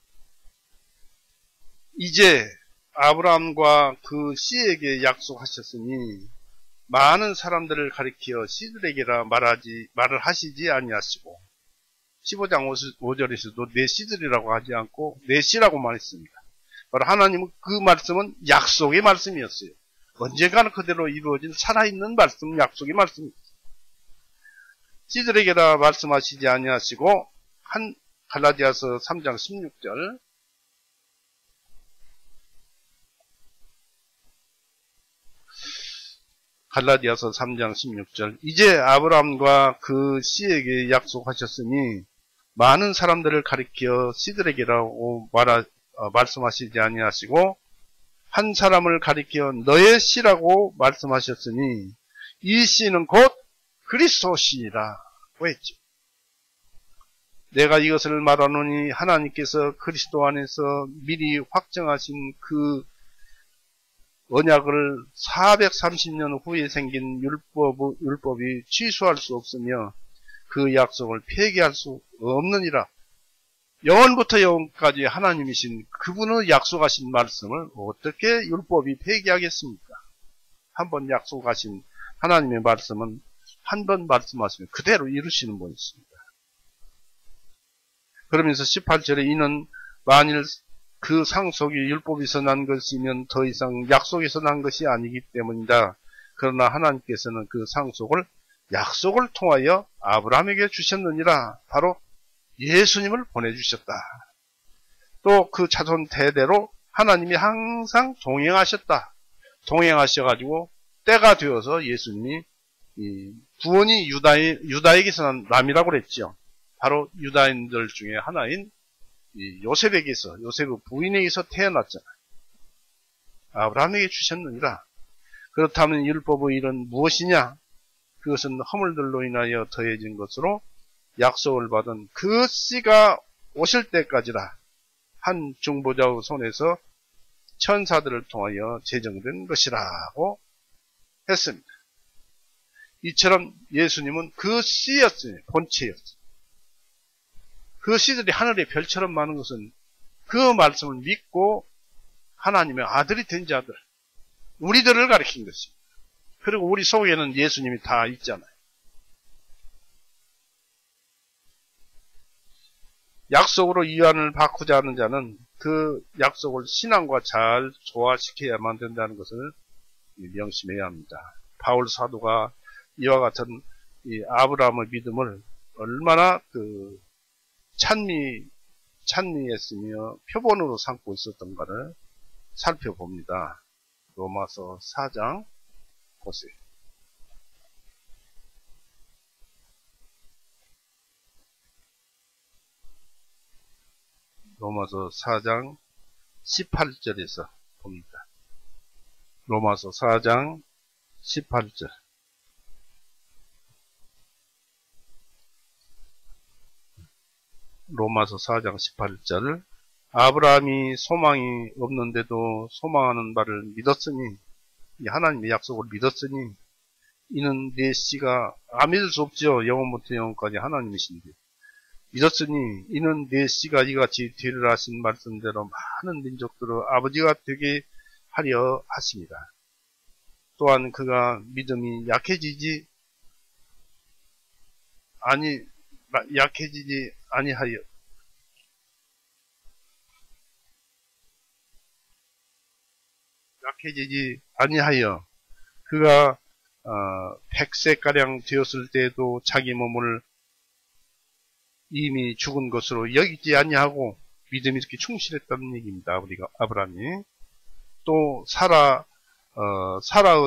이제 아브라함과 그 씨에게 약속하셨으니 많은 사람들을 가리켜 씨들에게라 말을 하시지 아니하시고 15장 5절에서도 내 씨들이라고 하지 않고 내 씨라고만 했습니다. 바로 하나님은 그 말씀은 약속의 말씀이었어요. 언젠가는 그대로 이루어진 살아있는 말씀, 약속의 말씀이었어요. 씨들에게라 말씀하시지 아니하시고 갈라디아서 3장 16절 갈라디아서 3장 16절 이제 아브라함과 그 씨에게 약속하셨으니 많은 사람들을 가리켜 씨들에게라고 말씀하시지 아니하시고 한 사람을 가리켜 너의 씨라고 말씀하셨으니 이 씨는 곧 그리스도시니라고 했죠. 내가 이것을 말하노니 하나님께서 그리스도 안에서 미리 확정하신 그 언약을 430년 후에 생긴 율법이 취소할 수 없으며 그 약속을 폐기할 수 없느니라. 영원부터 영원까지 하나님이신 그분의 약속하신 말씀을 어떻게 율법이 폐기하겠습니까? 한번 약속하신 하나님의 말씀은 한 번 말씀하시면 그대로 이루시는 분이십니다. 그러면서 18절에 이는 만일 그 상속이 율법에서 난 것이면 더 이상 약속에서 난 것이 아니기 때문이다. 그러나 하나님께서는 그 상속을 약속을 통하여 아브라함에게 주셨느니라. 바로 예수님을 보내주셨다. 또 그 자손 대대로 하나님이 항상 동행하셨다. 동행하셔가지고 때가 되어서 예수님이 구원이 유다에게서 남이라고 그랬죠. 바로 유다인들 중에 하나인 요셉에게서, 요셉의 부인에게서 태어났잖아요. 아브라함에게 주셨느니라. 그렇다면 율법의 일은 무엇이냐? 그것은 허물들로 인하여 더해진 것으로 약속을 받은 그 씨가 오실 때까지라 한 중보자의 손에서 천사들을 통하여 제정된 것이라고 했습니다. 이처럼 예수님은 그 씨였으니 본체였어요. 그 씨들이 하늘의 별처럼 많은 것은 그 말씀을 믿고 하나님의 아들이 된 자들, 우리들을 가리킨 것입니다. 그리고 우리 속에는 예수님이 다 있잖아요. 약속으로 유한을 바꾸자 하는 자는 그 약속을 신앙과 잘 조화시켜야만 된다는 것을 명심해야 합니다. 바울 사도가 이와 같은 이 아브라함의 믿음을 얼마나 찬미했으며 표본으로 삼고 있었던가를 살펴봅니다. 로마서 4장 보세요. 로마서 4장 18절에서 봅니다. 로마서 4장 18절. 로마서 4장 18절. 아브라함이 소망이 없는데도 소망하는 바를 믿었으니, 하나님의 약속을 믿었으니, 이는 내 씨가, 믿을 수 없죠. 영원부터 영원까지 하나님이신데. 믿었으니 이는 내 씨가 이같이 되리라 하신 말씀대로 많은 민족들의 아버지가 되게 하려 하십니다. 또한 그가 믿음이 약해지지 아니하여 그가 100세가량 되었을 때에도 자기 몸을 이미 죽은 것으로 여기지 아니하고 믿음이 이렇게 충실했다는 얘기입니다. 우리가 아브라함이 또 사라의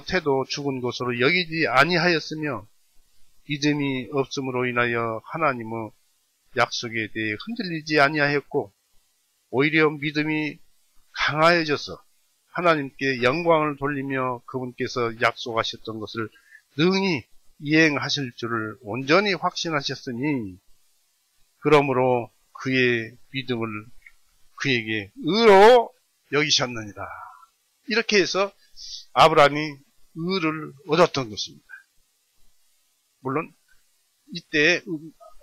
태도 죽은 것으로 여기지 아니하였으며 믿음이 없음으로 인하여 하나님의 약속에 대해 흔들리지 아니하였고 오히려 믿음이 강하여져서 하나님께 영광을 돌리며 그분께서 약속하셨던 것을 능히 이행하실 줄을 온전히 확신하셨으니 그러므로 그의 믿음을 그에게 의로 여기셨느니라. 이렇게 해서 아브라함이 의를 얻었던 것입니다. 물론 이때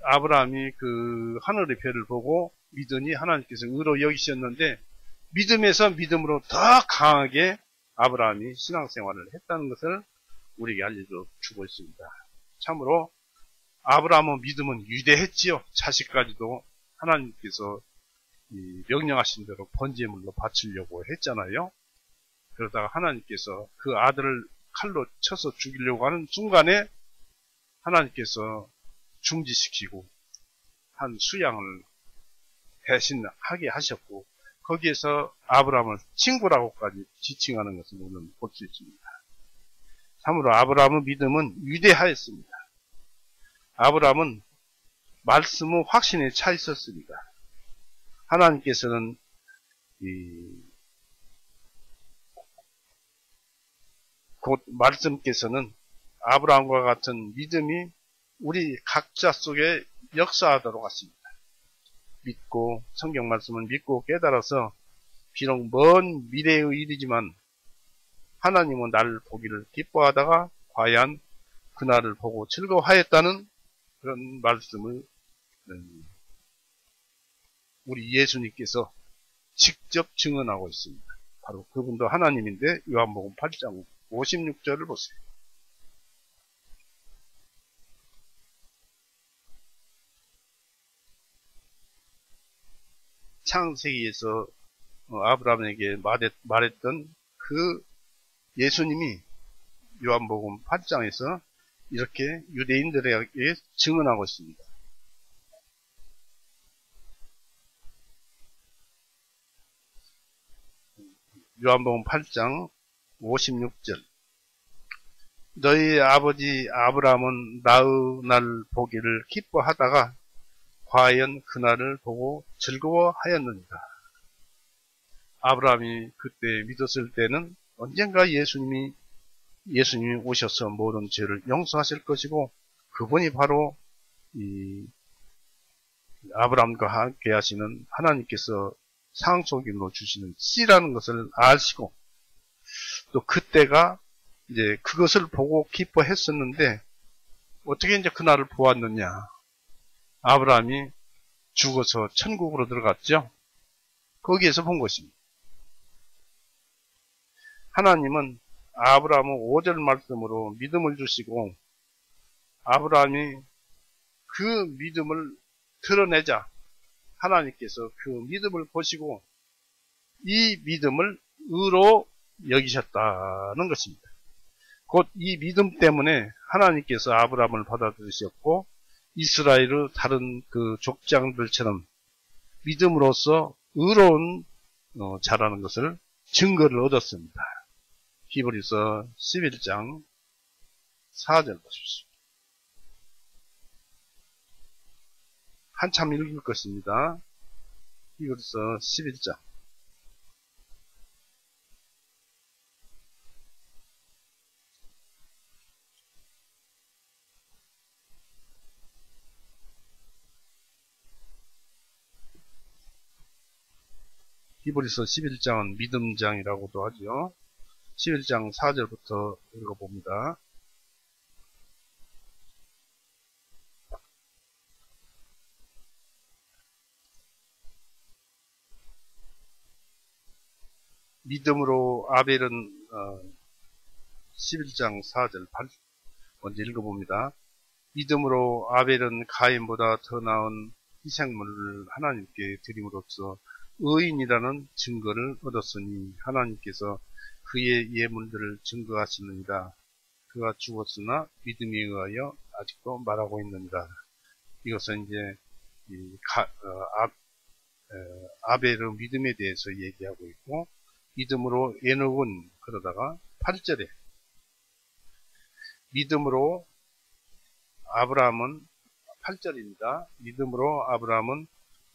아브라함이 그 하늘의 별을 보고 믿으니 하나님께서 의로 여기셨는데 믿음에서 믿음으로 더 강하게 아브라함이 신앙생활을 했다는 것을 우리에게 알려주고 있습니다. 참으로 아브라함의 믿음은 위대했지요. 자식까지도 하나님께서 명령하신 대로 번제물로 바치려고 했잖아요. 그러다가 하나님께서 그 아들을 칼로 쳐서 죽이려고 하는 순간에 하나님께서 중지시키고 한 수양을 대신하게 하셨고 거기에서 아브라함을 친구라고까지 지칭하는 것을 우리는 볼 수 있습니다. 참으로 아브라함의 믿음은 위대하였습니다. 아브라함은 말씀의 확신에 차 있었습니다. 하나님께서는 곧 말씀께서는 아브라함과 같은 믿음이 우리 각자 속에 역사하도록 하십니다. 믿고 성경 말씀을 믿고 깨달아서 비록 먼 미래의 일이지만 하나님은 나를 보기를 기뻐하다가 과연 그날을 보고 즐거워하였다는 그런 말씀을 우리 예수님께서 직접 증언하고 있습니다. 바로 그분도 하나님인데 요한복음 8장 56절을 보세요. 창세기에서 아브라함에게 말했던 그 예수님이 요한복음 8장에서 이렇게 유대인들에게 증언하고 있습니다. 요한복음 8장 56절. 너희 아버지 아브라함은 나의 날 보기를 기뻐하다가 과연 그날을 보고 즐거워하였느니라. 아브라함이 그때 믿었을 때는 언젠가 예수님이 예수님이 오셔서 모든 죄를 용서하실 것이고 그분이 바로 이 아브라함과 함께 하시는 하나님께서 상속인으로 주시는 씨라는 것을 아시고 또 그때가 이제 그것을 보고 기뻐했었는데 어떻게 이제 그날을 보았느냐. 아브라함이 죽어서 천국으로 들어갔죠. 거기에서 본 것입니다. 하나님은 아브라함은 5절 말씀으로 믿음을 주시고 아브라함이 그 믿음을 드러내자 하나님께서 그 믿음을 보시고 이 믿음을 의로 여기셨다는 것입니다. 곧 이 믿음 때문에 하나님께서 아브라함을 받아들이셨고 이스라엘의 다른 그 족장들처럼 믿음으로써 의로운 자라는 것을 증거를 얻었습니다. 히브리서 11장 4절 보십시오. 한참 읽을 것입니다. 히브리서 11장. 히브리서 11장은 믿음장이라고도 하죠. 11장 4절부터 읽어봅니다. 믿음으로 아벨은 11장 4절 먼저 읽어봅니다. 믿음으로 아벨은 가인보다 더 나은 희생물을 하나님께 드림으로써 의인이라는 증거를 얻었으니 하나님께서 그의 예물들을 증거하시느니라. 그가 죽었으나 믿음에 의하여 아직도 말하고 있느니라. 이것은 이제 아벨의 믿음에 대해서 얘기하고 있고 믿음으로 에녹은 그러다가 8절에 믿음으로 아브라함은 8절입니다. 믿음으로 아브라함은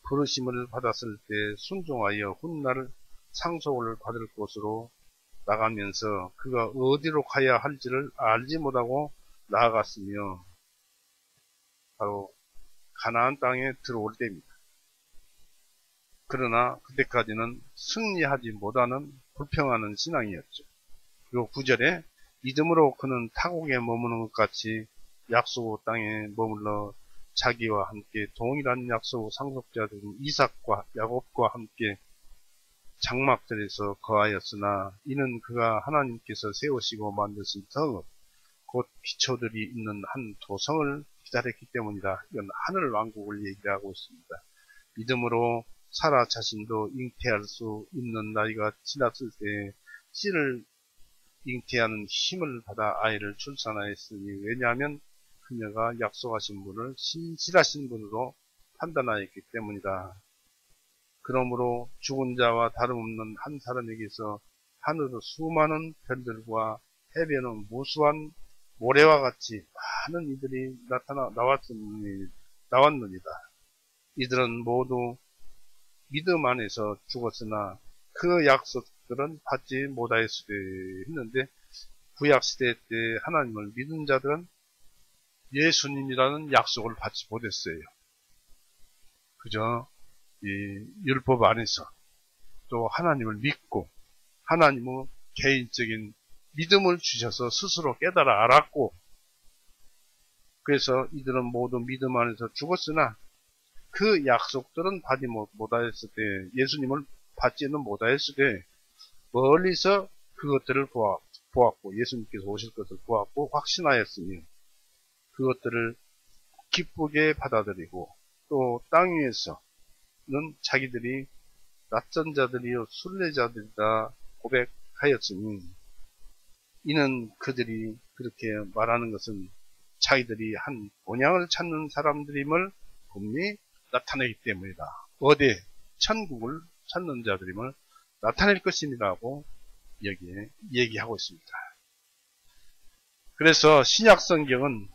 부르심을 받았을 때 순종하여 훗날 상속을 받을 곳으로 나가면서 그가 어디로 가야 할지를 알지 못하고 나아갔으며 바로 가나안 땅에 들어올 때입니다. 그러나 그때까지는 승리하지 못하는 불평하는 신앙이었죠. 그리고 9절에 믿음으로 그는 타국에 머무는 것 같이 약속 땅에 머물러 자기와 함께 동일한 약속 상속자들인 이삭과 야곱과 함께 장막들에서 거하였으나 이는 그가 하나님께서 세우시고 만드신 성읍 곧 기초들이 있는 한 도성을 기다렸기 때문이다. 이건 하늘 왕국을 얘기하고 있습니다. 믿음으로 사라 자신도 잉태할 수 있는 나이가 지났을 때 씨를 잉태하는 힘을 받아 아이를 출산하였으니 왜냐하면 그녀가 약속하신 분을 신실하신 분으로 판단하였기 때문이다. 그러므로 죽은 자와 다름없는 한 사람에게서 하늘의 수많은 별들과 해변의 무수한 모래와 같이 많은 이들이 나왔느니라. 이들은 모두 믿음 안에서 죽었으나 그 약속들은 받지 못하였으되 했는데 구약시대 때 하나님을 믿은 자들은 예수님이라는 약속을 받지 못했어요. 그저 이 율법 안에서 또 하나님을 믿고 하나님의 개인적인 믿음을 주셔서 스스로 깨달아 알았고 그래서 이들은 모두 믿음 안에서 죽었으나 그 약속들은 받지 못하였을 때 예수님을 받지는 못하였을 때 멀리서 그것들을 보았고 예수님께서 오실 것을 보았고 확신하였으니 그것들을 기쁘게 받아들이고 또 땅 위에서는 자기들이 낯선 자들이요 순례자들이다 고백하였으니 이는 그들이 그렇게 말하는 것은 자기들이 한 본향을 찾는 사람들임을 분명히 나타내기 때문이다. 어디 천국을 찾는 자들임을 나타낼 것이라고 여기에 얘기하고 있습니다. 그래서 신약성경은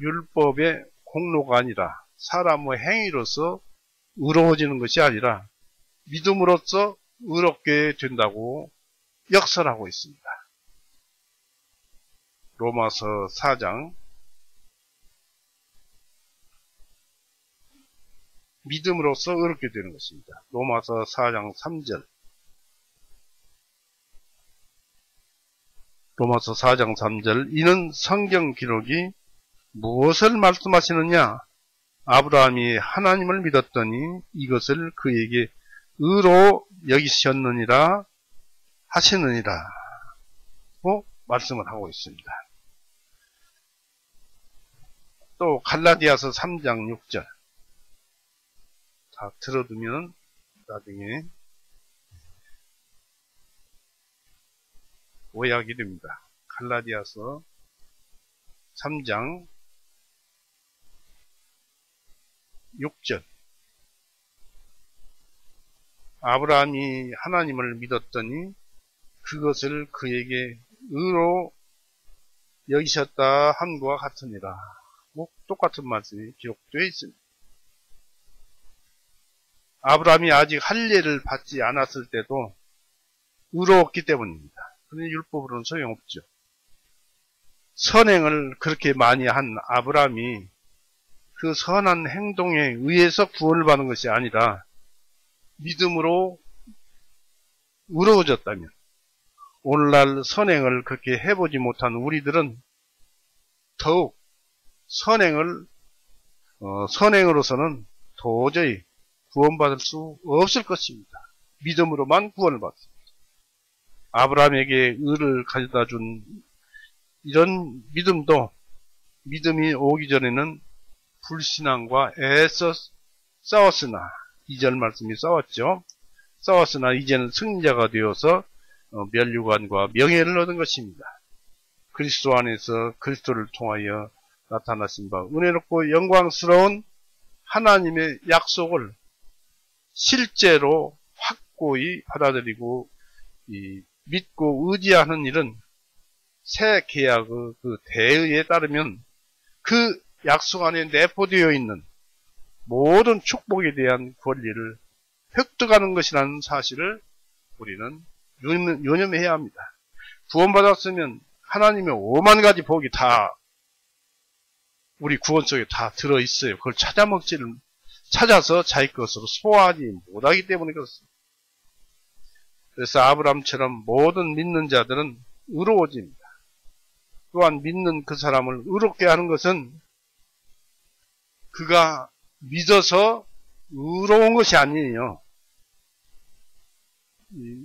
율법의 공로가 아니라 사람의 행위로서 의로워지는 것이 아니라 믿음으로써 의롭게 된다고 역설하고 있습니다. 로마서 4장 믿음으로써 의롭게 되는 것입니다. 로마서 4장 3절. 로마서 4장 3절. 이는 성경 기록이 무엇을 말씀하시느냐? 아브라함이 하나님을 믿었더니 이것을 그에게 의로 여기셨느니라 하시느니라. 말씀을 하고 있습니다. 또 갈라디아서 3장 6절. 다 들어두면 나중에 오해하게 됩니다. 갈라디아서 3장 6절. 아브라함이 하나님을 믿었더니 그것을 그에게 의로 여기셨다 함과 같으니라. 똑같은 말씀이 기록되어 있습니다. 아브라함이 아직 할례를 받지 않았을 때도 의로웠기 때문입니다. 그런데 율법으로는 소용없죠. 선행을 그렇게 많이 한 아브라함이 그 선한 행동에 의해서 구원을 받은 것이 아니라 믿음으로 의로워졌다면, 오늘날 선행을 그렇게 해보지 못한 우리들은 더욱 선행으로서는 도저히 구원받을 수 없을 것입니다. 믿음으로만 구원을 받습니다. 아브라함에게 의를 가져다 준 이런 믿음도 믿음이 오기 전에는 불신앙과 애써 싸웠으나, 2절 말씀이 싸웠죠. 싸웠으나 이제는 승리자가 되어서 면류관과 명예를 얻은 것입니다. 그리스도 안에서 그리스도를 통하여 나타나신 바 은혜롭고 영광스러운 하나님의 약속을 실제로 확고히 받아들이고 믿고 의지하는 일은 새 계약의 그 대의에 따르면 그 약속 안에 내포되어 있는 모든 축복에 대한 권리를 획득하는 것이라는 사실을 우리는 유념해야 합니다. 구원받았으면 하나님의 5만 가지 복이 다 우리 구원 속에 다 들어있어요. 그걸 찾아서 자기 것으로 소화하지 못하기 때문에 그렇습니다. 그래서 아브라함처럼 모든 믿는 자들은 의로워집니다. 또한 믿는 그 사람을 의롭게 하는 것은 그가 믿어서 의로운 것이 아니에요.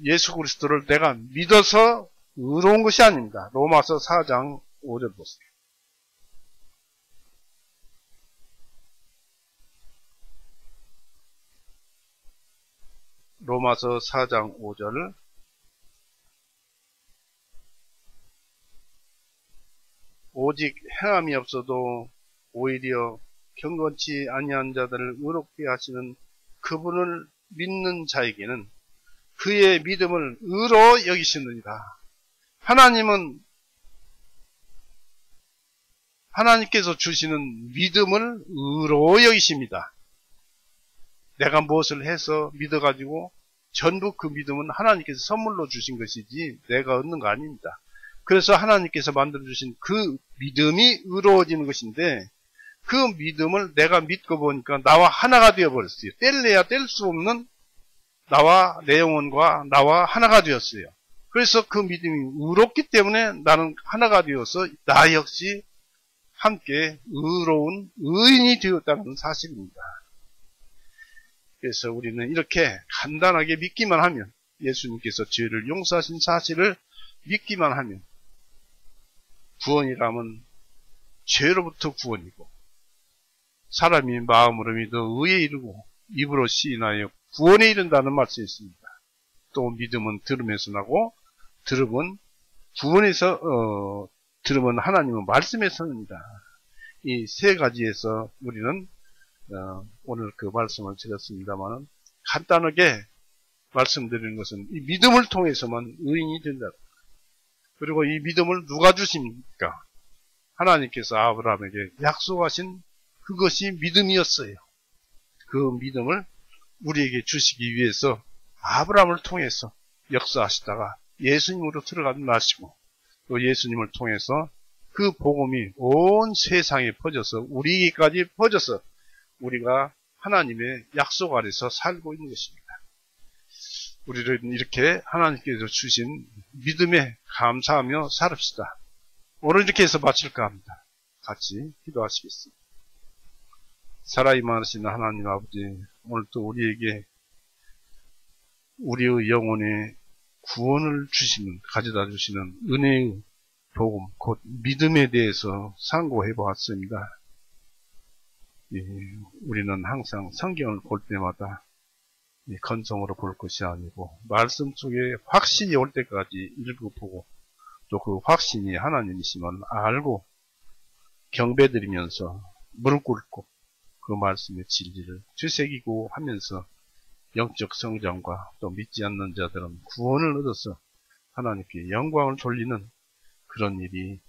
예수 그리스도를 내가 믿어서 의로운 것이 아닙니다. 로마서 4장 5절 보세요. 로마서 4장 5절. 오직 행함이 없어도 오히려 경건치 아니한 자들을 의롭게 하시는 그분을 믿는 자에게는 그의 믿음을 의로 여기시느니라. 하나님께서 주시는 믿음을 의로 여기십니다. 내가 무엇을 해서 믿어가지고 전부 그 믿음은 하나님께서 선물로 주신 것이지 내가 얻는 거 아닙니다. 그래서 하나님께서 만들어주신 그 믿음이 의로워지는 것인데, 그 믿음을 내가 믿고 보니까 나와 하나가 되어버렸어요. 뗄래야 뗄 수 없는 나와 내 영혼과 나와 하나가 되었어요. 그래서 그 믿음이 의롭기 때문에 나는 하나가 되어서 나 역시 함께 의로운 의인이 되었다는 사실입니다. 그래서 우리는 이렇게 간단하게 믿기만 하면, 예수님께서 죄를 용서하신 사실을 믿기만 하면, 구원이라면 죄로부터 구원이고, 사람이 마음으로 믿어 의에 이르고 입으로 시인하여 구원에 이른다는 말씀이 있습니다. 또 믿음은 들음에서 나고, 들음은 들음은 하나님의 말씀에서입니다. 이 세 가지에서 우리는 오늘 그 말씀을 드렸습니다만, 간단하게 말씀드리는 것은 이 믿음을 통해서만 의인이 된다. 그리고 이 믿음을 누가 주십니까? 하나님께서 아브라함에게 약속하신 그것이 믿음이었어요. 그 믿음을 우리에게 주시기 위해서 아브라함을 통해서 역사하시다가 예수님으로 들어가지 마시고, 또 예수님을 통해서 그 복음이 온 세상에 퍼져서 우리에게까지 퍼져서 우리가 하나님의 약속 아래서 살고 있는 것입니다. 우리를 이렇게 하나님께서 주신 믿음에 감사하며 살읍시다. 오늘 이렇게 해서 마칠까 합니다. 같이 기도하시겠습니다. 살아있는 하나님 아버지, 오늘도 우리에게 우리의 영혼에 구원을 주시는, 가져다 주시는 은혜의 복음, 곧 믿음에 대해서 상고해 보았습니다. 우리는 항상 성경을 볼 때마다 건성으로 볼 것이 아니고 말씀 속에 확신이 올 때까지 읽어보고 또 그 확신이 하나님이심을 알고 경배드리면서 무릎 꿇고 그 말씀의 진리를 되새기고 하면서 영적 성장과 또 믿지 않는 자들은 구원을 얻어서 하나님께 영광을 돌리는 그런 일이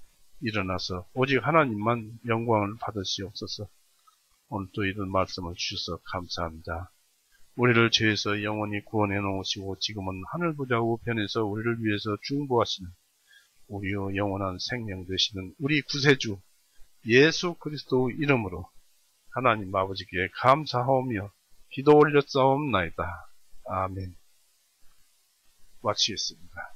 일어나서 오직 하나님만 영광을 받으시옵소서. 오늘 또 이런 말씀을 주셔서 감사합니다. 우리를 죄에서 영원히 구원해 놓으시고 지금은 하늘보좌 우편에서 우리를 위해서 중보하시는 우리의 영원한 생명 되시는 우리 구세주 예수 그리스도 이름으로 하나님 아버지께 감사하오며 기도 올렸사옵나이다. 아멘. 마치겠습니다.